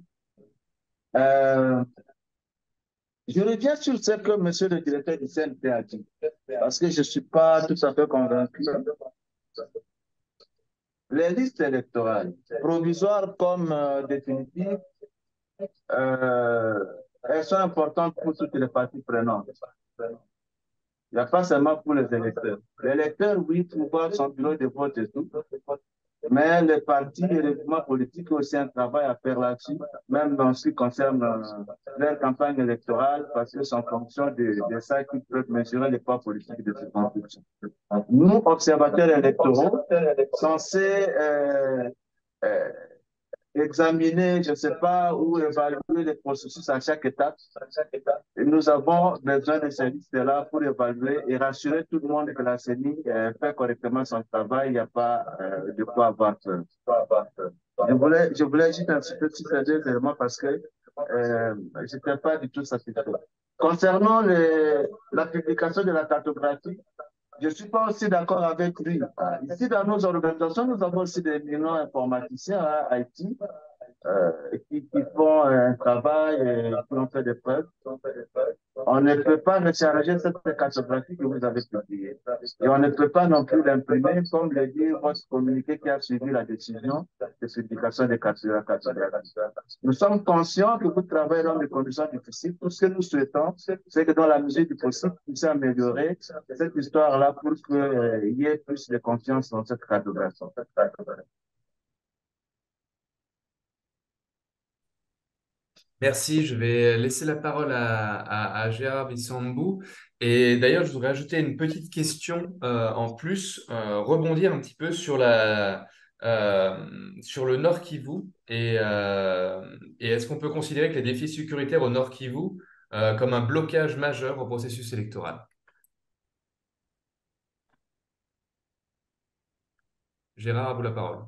même. Je reviens sur ce que M. le directeur du CNP a dit, parce que je ne suis pas tout à fait convaincu. Les listes électorales, provisoires comme définitives, elles sont importantes pour toutes les parties prenantes. Il n'y a pas seulement pour les électeurs. L'électeur, oui, pour voir son bureau de vote et tout, mais les partis et les mouvements politiques ont aussi un travail à faire là-dessus, même en ce qui concerne leur campagne électorale, parce que c'est en fonction de ça qu'ils peuvent mesurer les poids politiques de ces constructions. Nous, observateurs électoraux, censés examiner, je ne sais pas, ou évaluer les processus à chaque étape. Et nous avons besoin de ces listes-là pour évaluer et rassurer tout le monde que la CENI fait correctement son travail. Il n'y a pas de quoi avoir peur. Je voulais juste un petit peu citer deux éléments parce que je n'étais pas du tout satisfait. Concernant la publication de la cartographie, je ne suis pas aussi d'accord avec lui. Ici, dans nos organisations, nous avons aussi des millions informaticiens à Haïti qui font un travail et qui ont fait des preuves. On ne peut pas recharger cette cartographie que vous avez publiée. Et on ne peut pas non plus l'imprimer, comme le dit votre communiqué qui a suivi la décision de publication des cartographies. Nous sommes conscients que vous travaillez dans des conditions difficiles. Tout ce que nous souhaitons, c'est que dans la mesure du possible, vous puissiez améliorer cette histoire-là pour qu'il y ait plus de confiance dans cette cartographie. Merci, je vais laisser la parole à Gérard Bissambou. Et d'ailleurs, je voudrais ajouter une petite question en plus, rebondir un petit peu sur sur le Nord Kivu. Et est-ce qu'on peut considérer que les défis sécuritaires au Nord Kivu comme un blocage majeur au processus électoral? Gérard, à vous la parole.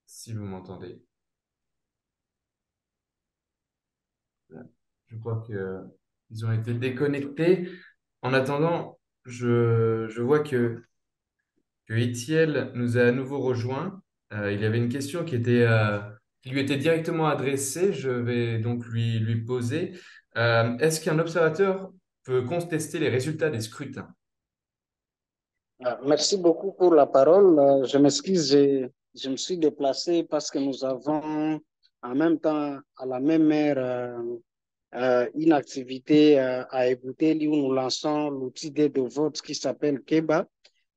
Si vous m'entendez. Je crois qu'ils ont été déconnectés. En attendant, je vois que Étienne nous a à nouveau rejoint. Il y avait une question qui lui était directement adressée. Je vais donc lui poser. Est-ce qu'un observateur peut contester les résultats des scrutins? Merci beaucoup pour la parole. Je m'excuse, je me suis déplacé parce que nous avons en même temps, à la même heure, une activité à écouter où nous lançons l'outil d'aide au vote qui s'appelle Keba,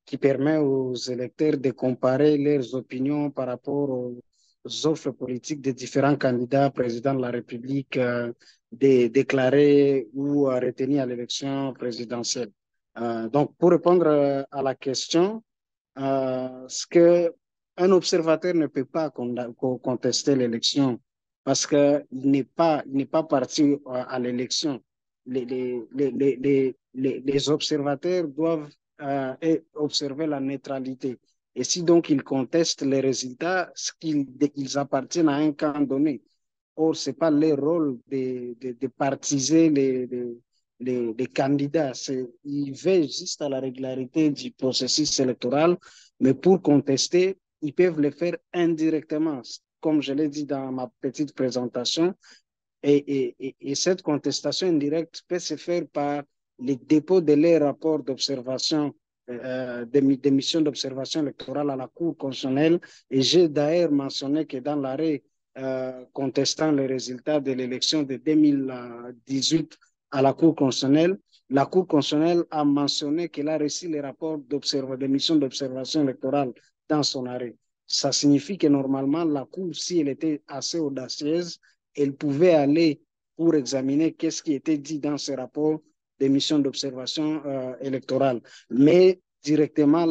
qui permet aux électeurs de comparer leurs opinions par rapport aux offres politiques des différents candidats président de la République déclarés ou retenus à l'élection présidentielle. Donc, pour répondre à la question, ce que un observateur ne peut pas contester l'élection parce il n'est pas parti à l'élection. Les observateurs doivent observer la neutralité. Et si donc ils contestent les résultats, ils appartiennent à un camp donné. Or, ce n'est pas leur rôle de partiser les candidats. Ils veillent juste à la régularité du processus électoral, mais pour contester, ils peuvent le faire indirectement, comme je l'ai dit dans ma petite présentation. Et cette contestation indirecte peut se faire par les dépôts de leurs rapports d'observation, des missions d'observation électorale à la Cour constitutionnelle. Et j'ai d'ailleurs mentionné que dans l'arrêt contestant les résultats de l'élection de 2018 à la Cour constitutionnelle, la Cour constitutionnelle a mentionné qu'elle a reçu les rapports des missions d'observation électorale dans son arrêt. Ça signifie que normalement, la Cour, si elle était assez audacieuse, elle pouvait aller pour examiner qu'est-ce qui était dit dans ce rapport des missions d'observation électorale. Mais directement,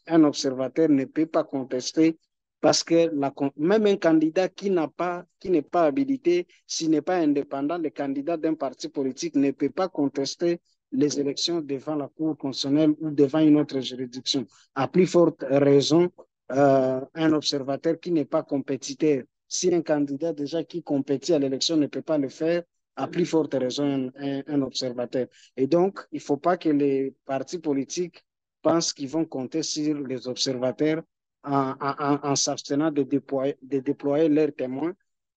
un observateur ne peut pas contester parce que même un candidat qui n'est pas habilité, s'il n'est pas indépendant, le candidat d'un parti politique ne peut pas contester les élections devant la Cour constitutionnelle ou devant une autre juridiction. À plus forte raison, un observateur qui n'est pas compétiteur, si un candidat déjà qui compétit à l'élection ne peut pas le faire, à plus forte raison un observateur. Et donc, il ne faut pas que les partis politiques pensent qu'ils vont compter sur les observateurs en s'abstenant de déployer leurs témoins,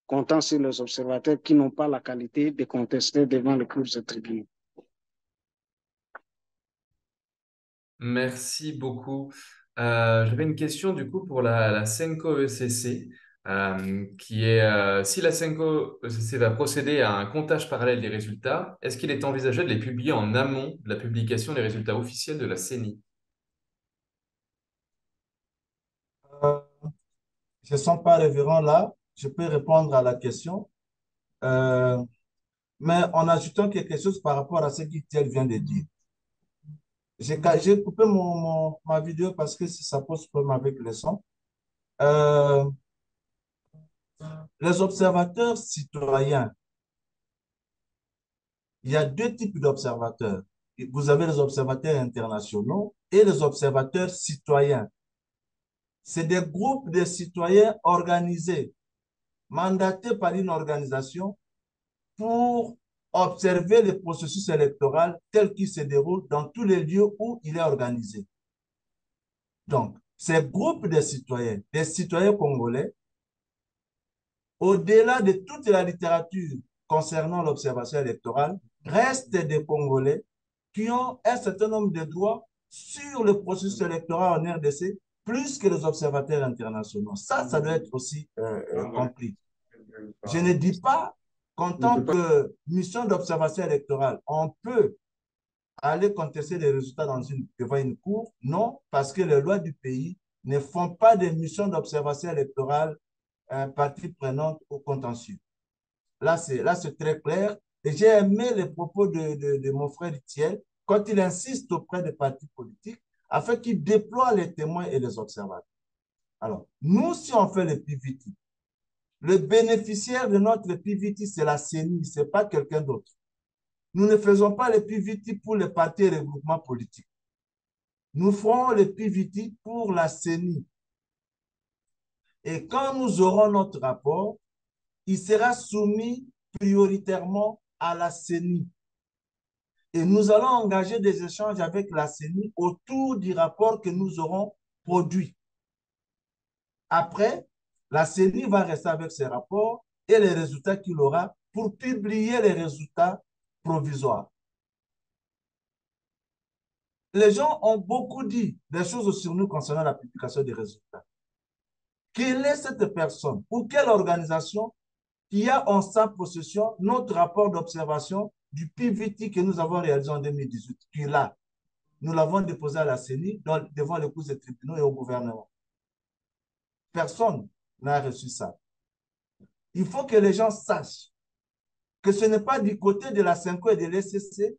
comptant sur les observateurs qui n'ont pas la qualité de contester devant les cours de tribunaux. Merci beaucoup. J'avais une question du coup pour la Senco ECC, qui est si la Senco ECC va procéder à un comptage parallèle des résultats, est-ce qu'il est envisagé de les publier en amont de la publication des résultats officiels de la CENI? Je ne sens pas révérend là, je peux répondre à la question, mais en ajoutant quelque chose par rapport à ce qu'Itiel vient de dire. J'ai coupé ma vidéo parce que ça pose problème avec le son. Les observateurs citoyens, il y a deux types d'observateurs. Vous avez les observateurs internationaux et les observateurs citoyens. C'est des groupes de citoyens organisés, mandatés par une organisation pour observer le processus électoral tel qu'il se déroule dans tous les lieux où il est organisé. Donc, ces groupes de citoyens, des citoyens congolais, au-delà de toute la littérature concernant l'observation électorale, restent des Congolais qui ont un certain nombre de droits sur le processus électoral en RDC, plus que les observateurs internationaux. Ça doit être aussi compris. Je ne dis pas qu'en tant que mission d'observation électorale, on peut aller contester les résultats devant une cour. Non, parce que les lois du pays ne font pas des missions d'observation électorale partie prenante au contentieux. Là, c'est très clair. Et j'ai aimé les propos de mon frère Thiel quand il insiste auprès des partis politiques afin qu'ils déploient les témoins et les observateurs. Alors, nous, si on fait le PVT, le bénéficiaire de notre PVT, c'est la CENI, ce n'est pas quelqu'un d'autre. Nous ne faisons pas le PVT pour les partis et les groupements politiques. Nous ferons le PVT pour la CENI. Et quand nous aurons notre rapport, il sera soumis prioritairement à la CENI. Et nous allons engager des échanges avec la CENI autour du rapport que nous aurons produit. Après, la CENI va rester avec ses rapports et les résultats qu'il aura pour publier les résultats provisoires. Les gens ont beaucoup dit des choses sur nous concernant la publication des résultats. Quelle est cette personne ou quelle organisation qui a en sa possession notre rapport d'observation du PVT que nous avons réalisé en 2018, qui est là. Nous l'avons déposé à la CENI devant les cours des tribunaux et au gouvernement. Personne n'a reçu ça. Il faut que les gens sachent que ce n'est pas du côté de la CENCO et de l'ECC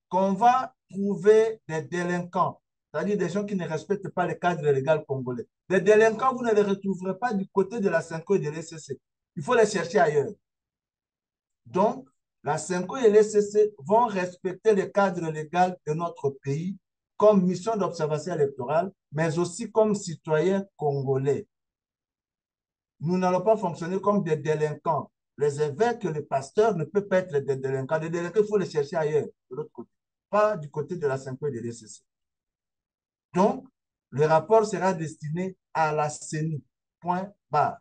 qu'on va trouver des délinquants, c'est-à-dire des gens qui ne respectent pas le cadre légal congolais. Les délinquants, vous ne les retrouverez pas du côté de la CENCO et de l'ECC. Il faut les chercher ailleurs. Donc, la CENCO et l'ECC vont respecter le cadre légal de notre pays comme mission d'observation électorale, mais aussi comme citoyens congolais. Nous n'allons pas fonctionner comme des délinquants. Les évêques et les pasteurs ne peuvent pas être des délinquants. Des délinquants, il faut les chercher ailleurs, de l'autre côté, pas du côté de la CENCO et de l'ECC. Donc, le rapport sera destiné à la CENI. Point barre.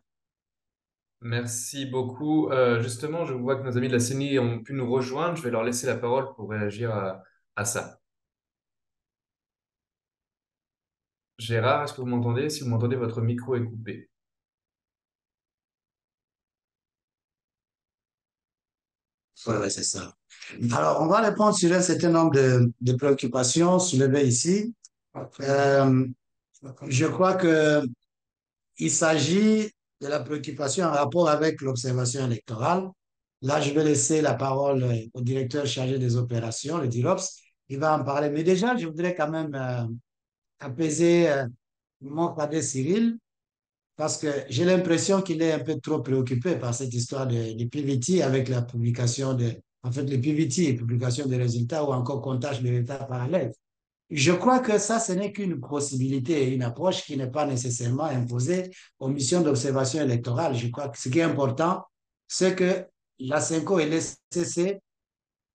Merci beaucoup. Justement, je vois que nos amis de la CENI ont pu nous rejoindre. Je vais leur laisser la parole pour réagir à ça. Gérard, est-ce que vous m'entendez? Si vous m'entendez, votre micro est coupé. Oui, c'est ça. Alors, on va répondre sur un certain nombre de préoccupations soulevées ici. Je crois qu'il s'agit de la préoccupation en rapport avec l'observation électorale. Là, je vais laisser la parole au directeur chargé des opérations, le DIROPS. Il va en parler. Mais déjà, je voudrais quand même apaiser mon cadet Cyril, parce que j'ai l'impression qu'il est un peu trop préoccupé par cette histoire de PVT avec la publication en fait, le PVT, publication des résultats ou encore comptage des résultats parallèles. Je crois que ça, ce n'est qu'une possibilité, une approche qui n'est pas nécessairement imposée aux missions d'observation électorale. Je crois que ce qui est important, c'est que la CENCO et l'ECC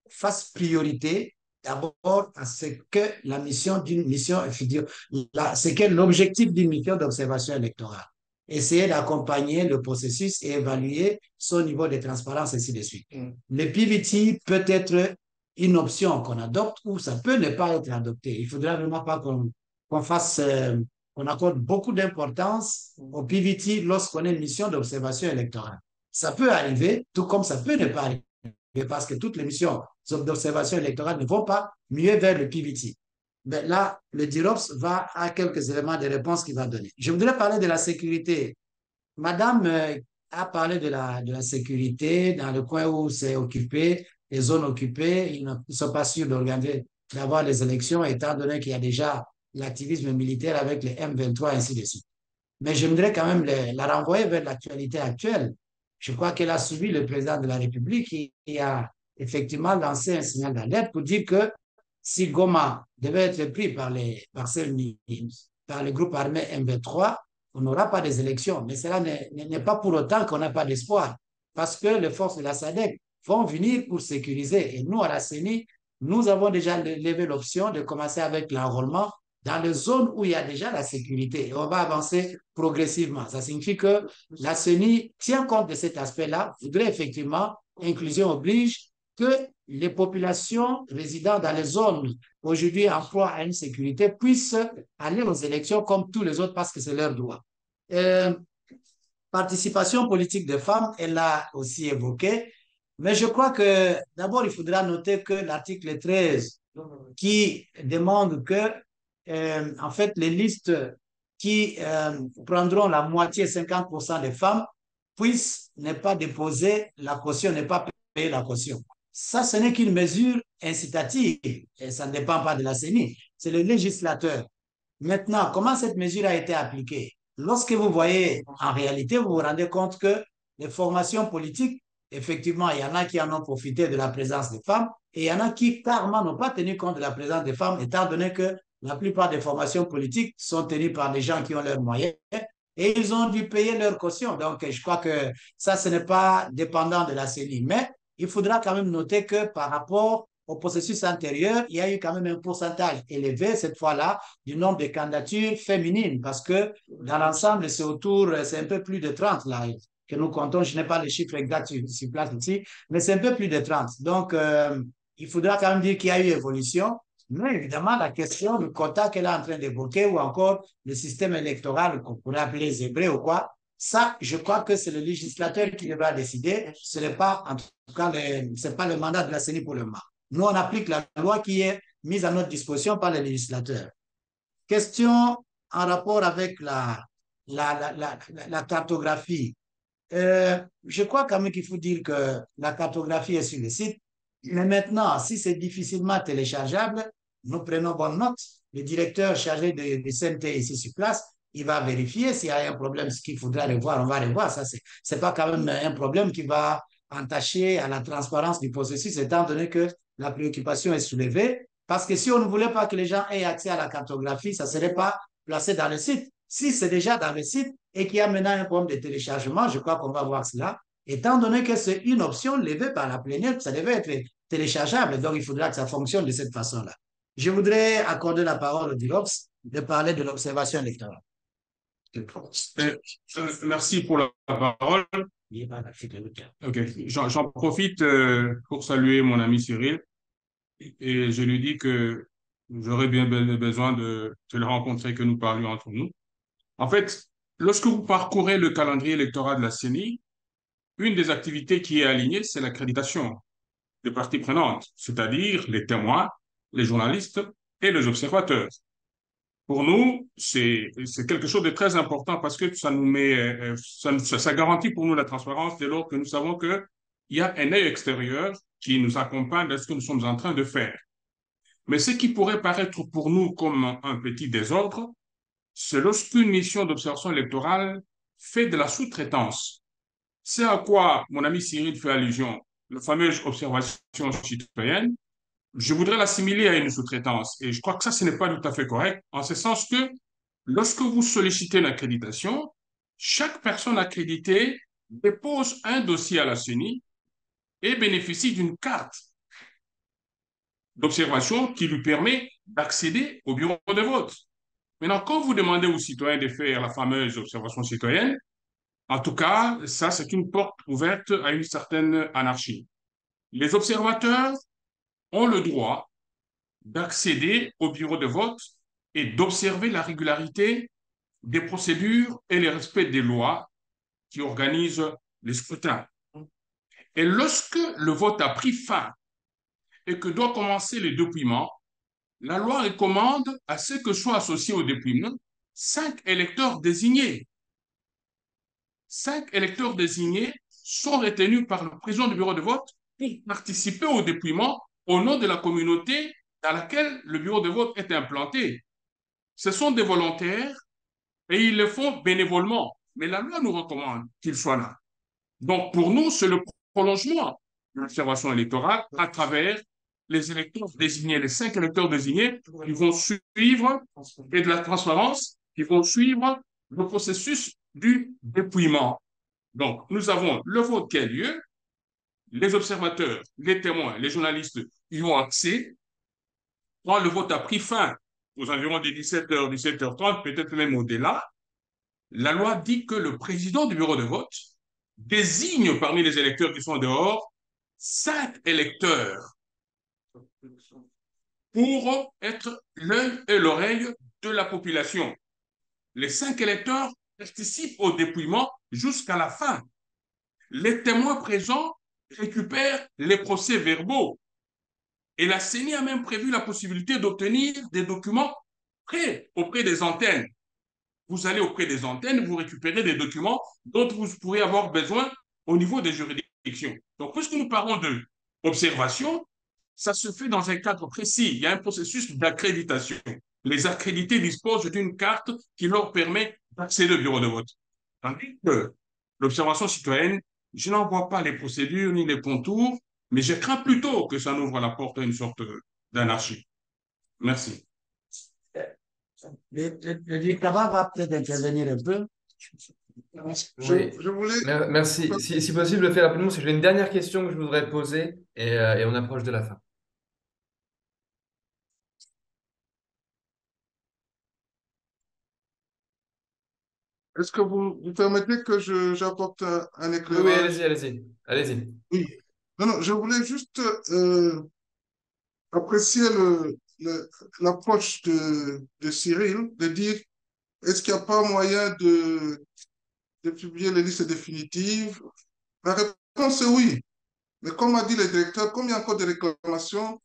fassent priorité d'abord à ce que la mission d'une mission, ce qu'est l'objectif d'une mission d'observation électorale. Essayer d'accompagner le processus et évaluer son niveau de transparence, ainsi de suite. Le PVT peut être une option qu'on adopte ou ça peut ne pas être adopté. Il ne faudra vraiment pas qu'on accorde beaucoup d'importance au PVT lorsqu'on est une mission d'observation électorale. Ça peut arriver, tout comme ça peut ne pas arriver, parce que toutes les missions d'observation électorale ne vont pas mieux vers le PVT. Mais là, le DIROPS a quelques éléments de réponse qu'il va donner. Je voudrais parler de la sécurité. Madame a parlé de la sécurité dans le coin où c'est occupé, les zones occupées. Ils ne sont pas sûrs d'avoir les élections, étant donné qu'il y a déjà l'activisme militaire avec les M23, ainsi de suite. Mais j'aimerais quand même la renvoyer vers l'actualité actuelle. Je crois qu'elle a suivi le président de la République qui a effectivement lancé un signal d'alerte pour dire que si Goma devait être pris par le groupe armé M23, on n'aura pas des élections. Mais cela n'est pas pour autant qu'on n'a pas d'espoir, parce que les forces de la SADC vont venir pour sécuriser. Et nous, à la CENI, nous avons déjà levé l'option de commencer avec l'enrôlement dans les zones où il y a déjà la sécurité. Et on va avancer progressivement. Ça signifie que la CENI tient compte de cet aspect-là, voudrait effectivement, inclusion oblige, que les populations résidant dans les zones aujourd'hui en proie à une sécurité puissent aller aux élections comme tous les autres parce que c'est leur droit. Participation politique des femmes, elle l'a aussi évoqué, mais je crois que d'abord il faudra noter que l'article 13 qui demande que en fait les listes qui prendront la moitié, 50% des femmes, puissent ne pas déposer la caution, ne pas payer la caution. Ça, ce n'est qu'une mesure incitative et ça ne dépend pas de la CENI, c'est le législateur. Maintenant, comment cette mesure a été appliquée? Lorsque vous voyez, en réalité, vous vous rendez compte que les formations politiques, effectivement, il y en a qui en ont profité de la présence des femmes et il y en a qui, carrément, n'ont pas tenu compte de la présence des femmes, étant donné que la plupart des formations politiques sont tenues par des gens qui ont leurs moyens et ils ont dû payer leur caution. Donc, je crois que ça, ce n'est pas dépendant de la CENI. Mais il faudra quand même noter que par rapport au processus antérieur, il y a eu quand même un pourcentage élevé, cette fois-là, du nombre de candidatures féminines, parce que dans l'ensemble, c'est un peu plus de 30 là, que nous comptons. Je n'ai pas les chiffres exacts sur place ici, mais c'est un peu plus de 30. Donc, il faudra quand même dire qu'il y a eu évolution. Mais évidemment, la question du quota qu'elle est en train d'évoquer, ou encore le système électoral qu'on pourrait appeler zébré ou quoi, ça, je crois que c'est le législateur qui devra décider. Ce n'est pas, en tout cas, c'est pas le mandat de la CENI pour le moment. Nous, on applique la loi qui est mise à notre disposition par les législateurs. Question en rapport avec la cartographie. Je crois quand même qu'il faut dire que la cartographie est sur le site. Mais maintenant, si c'est difficilement téléchargeable, nous prenons bonne note. Le directeur chargé de CNT ici sur place, il va vérifier s'il y a un problème, ce qu'il faudra revoir, on va revoir. Ça, c'est pas quand même un problème qui va entacher à la transparence du processus, étant donné que la préoccupation est soulevée. Parce que si on ne voulait pas que les gens aient accès à la cartographie, ça ne serait pas placé dans le site. Si c'est déjà dans le site et qu'il y a maintenant un problème de téléchargement, je crois qu'on va voir cela. Étant donné que c'est une option levée par la plénière, ça devait être téléchargeable. Donc, il faudra que ça fonctionne de cette façon-là. Je voudrais accorder la parole au DIROPS de parler de l'observation électorale. Merci pour la parole. Okay. J'en profite pour saluer mon ami Cyril et je lui dis que j'aurais bien besoin de le rencontrer, que nous parlions entre nous. En fait, lorsque vous parcourez le calendrier électoral de la CENI, une des activités qui est alignée, c'est l'accréditation des parties prenantes, c'est-à-dire les témoins, les journalistes et les observateurs. Pour nous, c'est quelque chose de très important parce que ça nous met, ça garantit pour nous la transparence dès lors que nous savons qu'il y a un œil extérieur qui nous accompagne dans ce que nous sommes en train de faire. Mais ce qui pourrait paraître pour nous comme un petit désordre, c'est lorsqu'une mission d'observation électorale fait de la sous-traitance. C'est à quoi mon ami Cyril fait allusion, la fameuse observation citoyenne. Je voudrais l'assimiler à une sous-traitance. Et je crois que ça, ce n'est pas tout à fait correct, en ce sens que lorsque vous sollicitez une accréditation, chaque personne accréditée dépose un dossier à la CENI et bénéficie d'une carte d'observation qui lui permet d'accéder au bureau de vote. Maintenant, quand vous demandez aux citoyens de faire la fameuse observation citoyenne, en tout cas, ça, c'est une porte ouverte à une certaine anarchie. Les observateurs ont le droit d'accéder au bureau de vote et d'observer la régularité des procédures et le respect des lois qui organisent les scrutins. Et lorsque le vote a pris fin et que doit commencer le dépouillement, la loi recommande à ce que soient associés au dépouillement 5 électeurs désignés. 5 électeurs désignés sont retenus par le président du bureau de vote pour participer au dépouillement au nom de la communauté dans laquelle le bureau de vote est implanté. Ce sont des volontaires et ils le font bénévolement. Mais la loi nous recommande qu'ils soient là. Donc, pour nous, c'est le prolongement de l'observation électorale à travers les électeurs désignés, les 5 électeurs désignés qui vont suivre, et de la transparence, qui vont suivre le processus du dépouillement. Donc, nous avons le vote qui a lieu, les observateurs, les témoins, les journalistes y ont accès. Quand le vote a pris fin aux environs des 17h, 17h30, peut-être même au-delà, la loi dit que le président du bureau de vote désigne parmi les électeurs qui sont dehors 5 électeurs pour être l'œil et l'oreille de la population. Les 5 électeurs participent au dépouillement jusqu'à la fin. Les témoins présents récupèrent les procès-verbaux. Et la CENI a même prévu la possibilité d'obtenir des documents prêts auprès des antennes vous allez auprès des antennes, vous récupérez des documents dont vous pourrez avoir besoin au niveau des juridictions. Donc, puisque nous parlons d'observation, ça se fait dans un cadre précis. Il y a un processus d'accréditation. Les accrédités disposent d'une carte qui leur permet d'accéder au bureau de vote. Tandis que l'observation citoyenne, je n'en vois pas les procédures ni les contours, mais je crains plutôt que ça n'ouvre la porte à une sorte d'anarchie. Merci. Le dictateur va peut-être intervenir un peu. Oui, Je voulais. merci. Si possible, le faire rapidement, parce que j'ai une dernière question que je voudrais poser et on approche de la fin. Est-ce que vous permettez que j'apporte un Oui, éclairage? allez-y. Oui. Non, non, je voulais juste apprécier l'approche de Cyril, de dire, est-ce qu'il n'y a pas moyen de publier les listes définitives? La réponse est oui. Mais comme a dit le directeur, comme il y a encore des réclamations,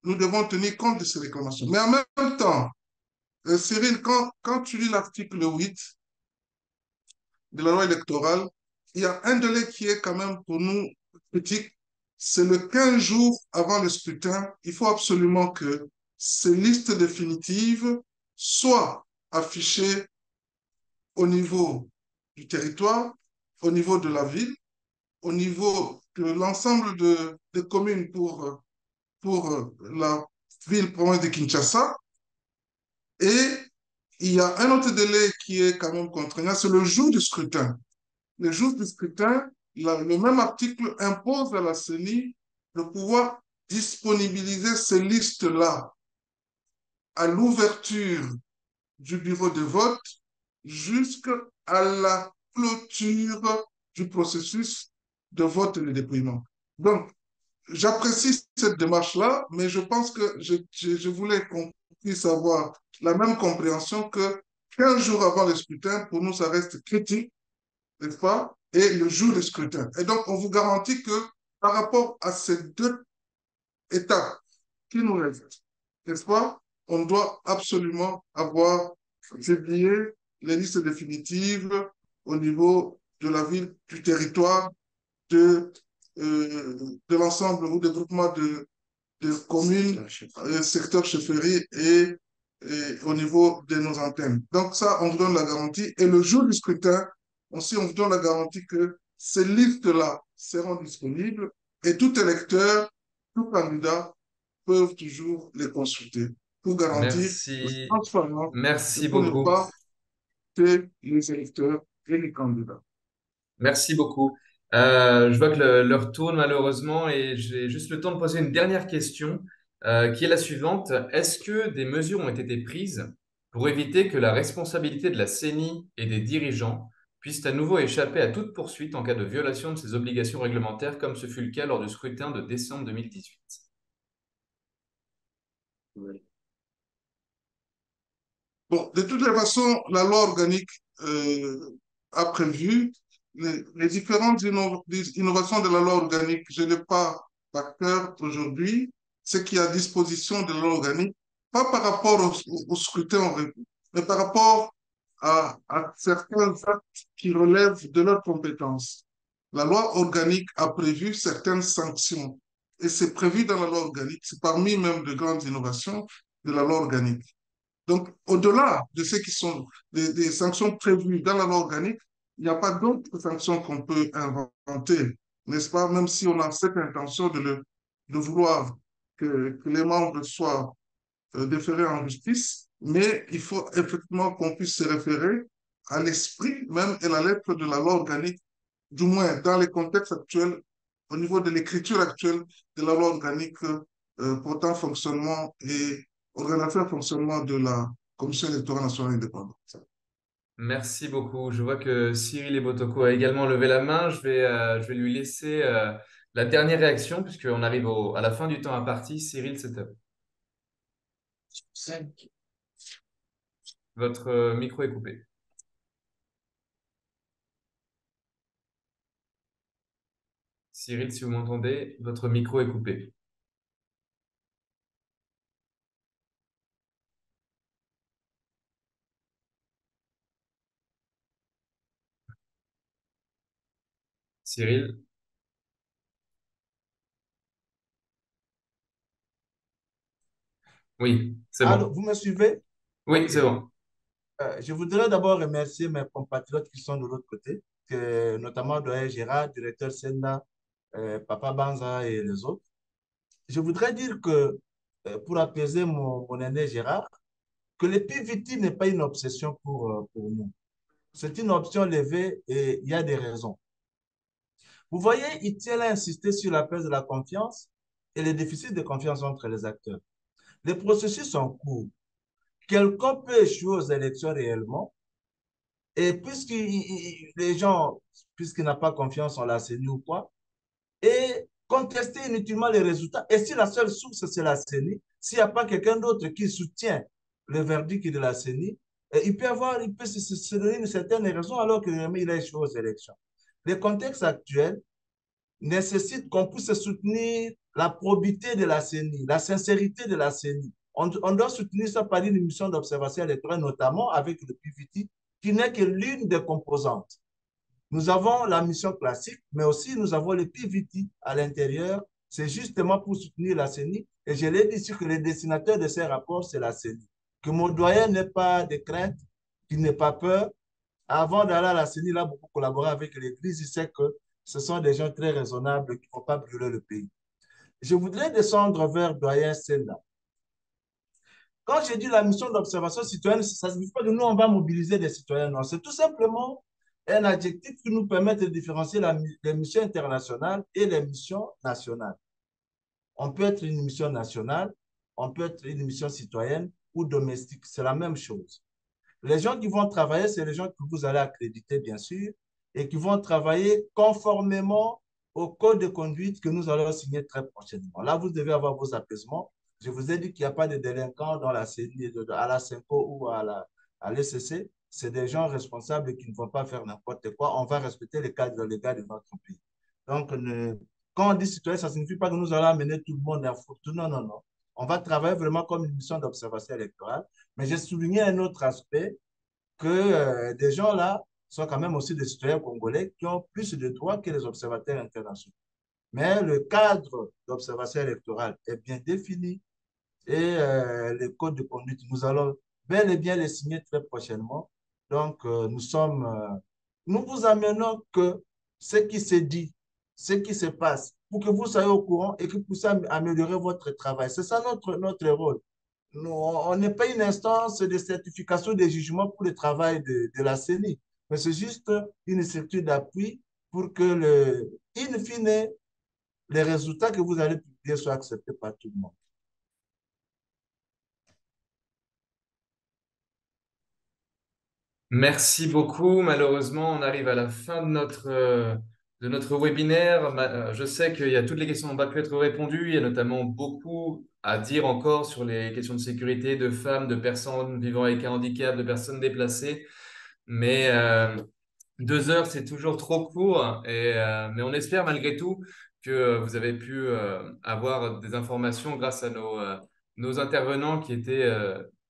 nous devons tenir compte de ces réclamations. Mais en même temps, Cyril, quand tu lis l'article 8 de la loi électorale, il y a un délai qui est quand même pour nous critique, c'est le 15 jours avant le scrutin. Il faut absolument que ces listes définitives soient affichées au niveau du territoire, au niveau de la ville, au niveau de l'ensemble des communes pour la ville province de Kinshasa. Et il y a un autre délai qui est quand même contraignant, c'est le jour du scrutin. Le jour du scrutin, le même article impose à la CENI de pouvoir disponibiliser ces listes-là à l'ouverture du bureau de vote jusqu'à la clôture du processus de vote et de dépouillement. Donc, j'apprécie cette démarche-là, mais je pense que je voulais qu'on puisse avoir la même compréhension que 15 jours avant le scrutin, pour nous, ça reste critique, n'est-ce pas? Et le jour du scrutin. Et donc, on vous garantit que par rapport à ces deux étapes qui nous restent, n'est-ce pas? On doit absolument avoir publié les listes définitives au niveau de la ville, du territoire, de, de l'ensemble ou des groupements de communes, secteurs chefferies et au niveau de nos antennes. Donc ça, on vous donne la garantie. Et le jour du scrutin, aussi, on vous donne la garantie que ces listes-là seront disponibles et tout électeur, tout candidat peuvent toujours les consulter pour garantir la transparence et Merci pour ne beaucoup. pas que les électeurs et les candidats. Merci beaucoup. Je vois que l'heure tourne malheureusement et j'ai juste le temps de poser une dernière question qui est la suivante. Est-ce que des mesures ont été prises pour éviter que la responsabilité de la CENI et des dirigeants puisse à nouveau échapper à toute poursuite en cas de violation de ses obligations réglementaires comme ce fut le cas lors du scrutin de décembre 2018? Bon, de toutes les façons, la loi organique a prévu les différentes innovations de la loi organique. Je n'ai pas par cœur aujourd'hui ce qui est à disposition de la loi organique, pas par rapport au scrutin en république, mais par rapport à certains actes qui relèvent de leurs compétences. La loi organique a prévu certaines sanctions et c'est prévu dans la loi organique. C'est parmi même de grandes innovations de la loi organique. Donc, au-delà de ce qui sont des sanctions prévues dans la loi organique, il n'y a pas d'autres sanctions qu'on peut inventer, n'est-ce pas? Même si on a cette intention de vouloir que les membres soient déférés en justice, mais il faut effectivement qu'on puisse se référer à l'esprit même et la lettre de la loi organique, du moins dans les contextes actuels, au niveau de l'écriture actuelle de la loi organique portant fonctionnement et organisation et fonctionnement de la Commission électorale nationale indépendante. Merci beaucoup. Je vois que Cyril Ebotoko a également levé la main. Je vais lui laisser la dernière réaction puisqu'on arrive à la fin du temps imparti. Cyril, c'est top. Votre micro est coupé. Cyril, si vous m'entendez, votre micro est coupé. Cyril? Oui, c'est Alors, bon. vous me suivez? Oui, OK. c'est bon. Je voudrais d'abord remercier mes compatriotes qui sont de l'autre côté, notamment Doyen Gérard, directeur Senda, Papa Banza et les autres. Je voudrais dire que, pour apaiser mon aîné Gérard, que l'épiviti n'est pas une obsession pour nous. C'est une option levée et il y a des raisons. Vous voyez, Itiel a insisté sur la perte de la confiance et les déficits de confiance entre les acteurs. Les processus sont courts. Quelqu'un peut échouer aux élections réellement, et puisque les gens, puisqu'ils n'ont pas confiance en la CENI ou quoi, et contester inutilement les résultats. Et si la seule source, c'est la CENI, s'il n'y a pas quelqu'un d'autre qui soutient le verdict de la CENI, il peut se donner une certaine raison alors qu'il a échoué aux élections. Le contexte actuel nécessite qu'on puisse soutenir la probité de la CENI, la sincérité de la CENI. On doit soutenir ça par une mission d'observation électorale, notamment avec le PVT, qui n'est que l'une des composantes. Nous avons la mission classique, mais aussi nous avons le PVT à l'intérieur. C'est justement pour soutenir la CENI. Et je l'ai dit sur que le dessinateur de ces rapports, c'est la CENI. Que mon doyen n'ait pas de crainte, qu'il n'ait pas peur. Avant d'aller à la CENI, il a beaucoup collaboré avec l'Église. Il sait que ce sont des gens très raisonnables qui ne vont pas brûler le pays. Je voudrais descendre vers doyen Senda. Quand j'ai dit la mission d'observation citoyenne, ça ne signifie pas que nous, on va mobiliser des citoyens. Non, c'est tout simplement un adjectif qui nous permet de différencier les missions internationales et les missions nationales. On peut être une mission nationale, on peut être une mission citoyenne ou domestique. C'est la même chose. Les gens qui vont travailler, c'est les gens que vous allez accréditer, bien sûr, et qui vont travailler conformément au code de conduite que nous allons signer très prochainement. Là, vous devez avoir vos apaisements. Je vous ai dit qu'il n'y a pas de délinquants dans la CENI, à la CENCO ou à l'ECC. C'est des gens responsables qui ne vont pas faire n'importe quoi. On va respecter les cadres légaux de notre pays. Donc, quand on dit citoyen, ça ne signifie pas que nous allons amener tout le monde à foutre. Non, non, non. On va travailler vraiment comme une mission d'observation électorale. Mais j'ai souligné un autre aspect, que des gens là sont quand même aussi des citoyens congolais qui ont plus de droits que les observateurs internationaux. Mais le cadre d'observation électorale est bien défini et le code de conduite, nous allons bel et bien les signer très prochainement. Donc, nous vous amenons que ce qui se dit, ce qui se passe, pour que vous soyez au courant et que vous puissiez améliorer votre travail. C'est ça notre rôle. Nous, on n'est pas une instance de certification des jugements pour le travail de la CENI, mais c'est juste une structure d'appui pour que, in fine, les résultats que vous allez publier soient acceptés par tout le monde. Merci beaucoup. Malheureusement, on arrive à la fin de notre webinaire. Je sais qu'il y a toutes les questions n'ont pas pu être répondues. Il y a notamment beaucoup à dire encore sur les questions de sécurité de femmes, de personnes vivant avec un handicap, de personnes déplacées. Mais 2 heures, c'est toujours trop court. Mais on espère malgré tout que vous avez pu avoir des informations grâce à nos intervenants qui étaient,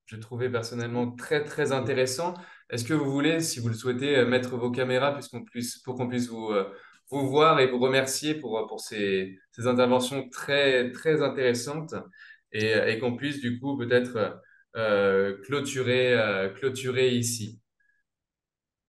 je trouvais personnellement, très, très intéressants. Est-ce que vous voulez, si vous le souhaitez, mettre vos caméras pour qu'on puisse vous voir et vous remercier pour ces interventions très, très intéressantes et qu'on puisse du coup peut-être clôturer ici.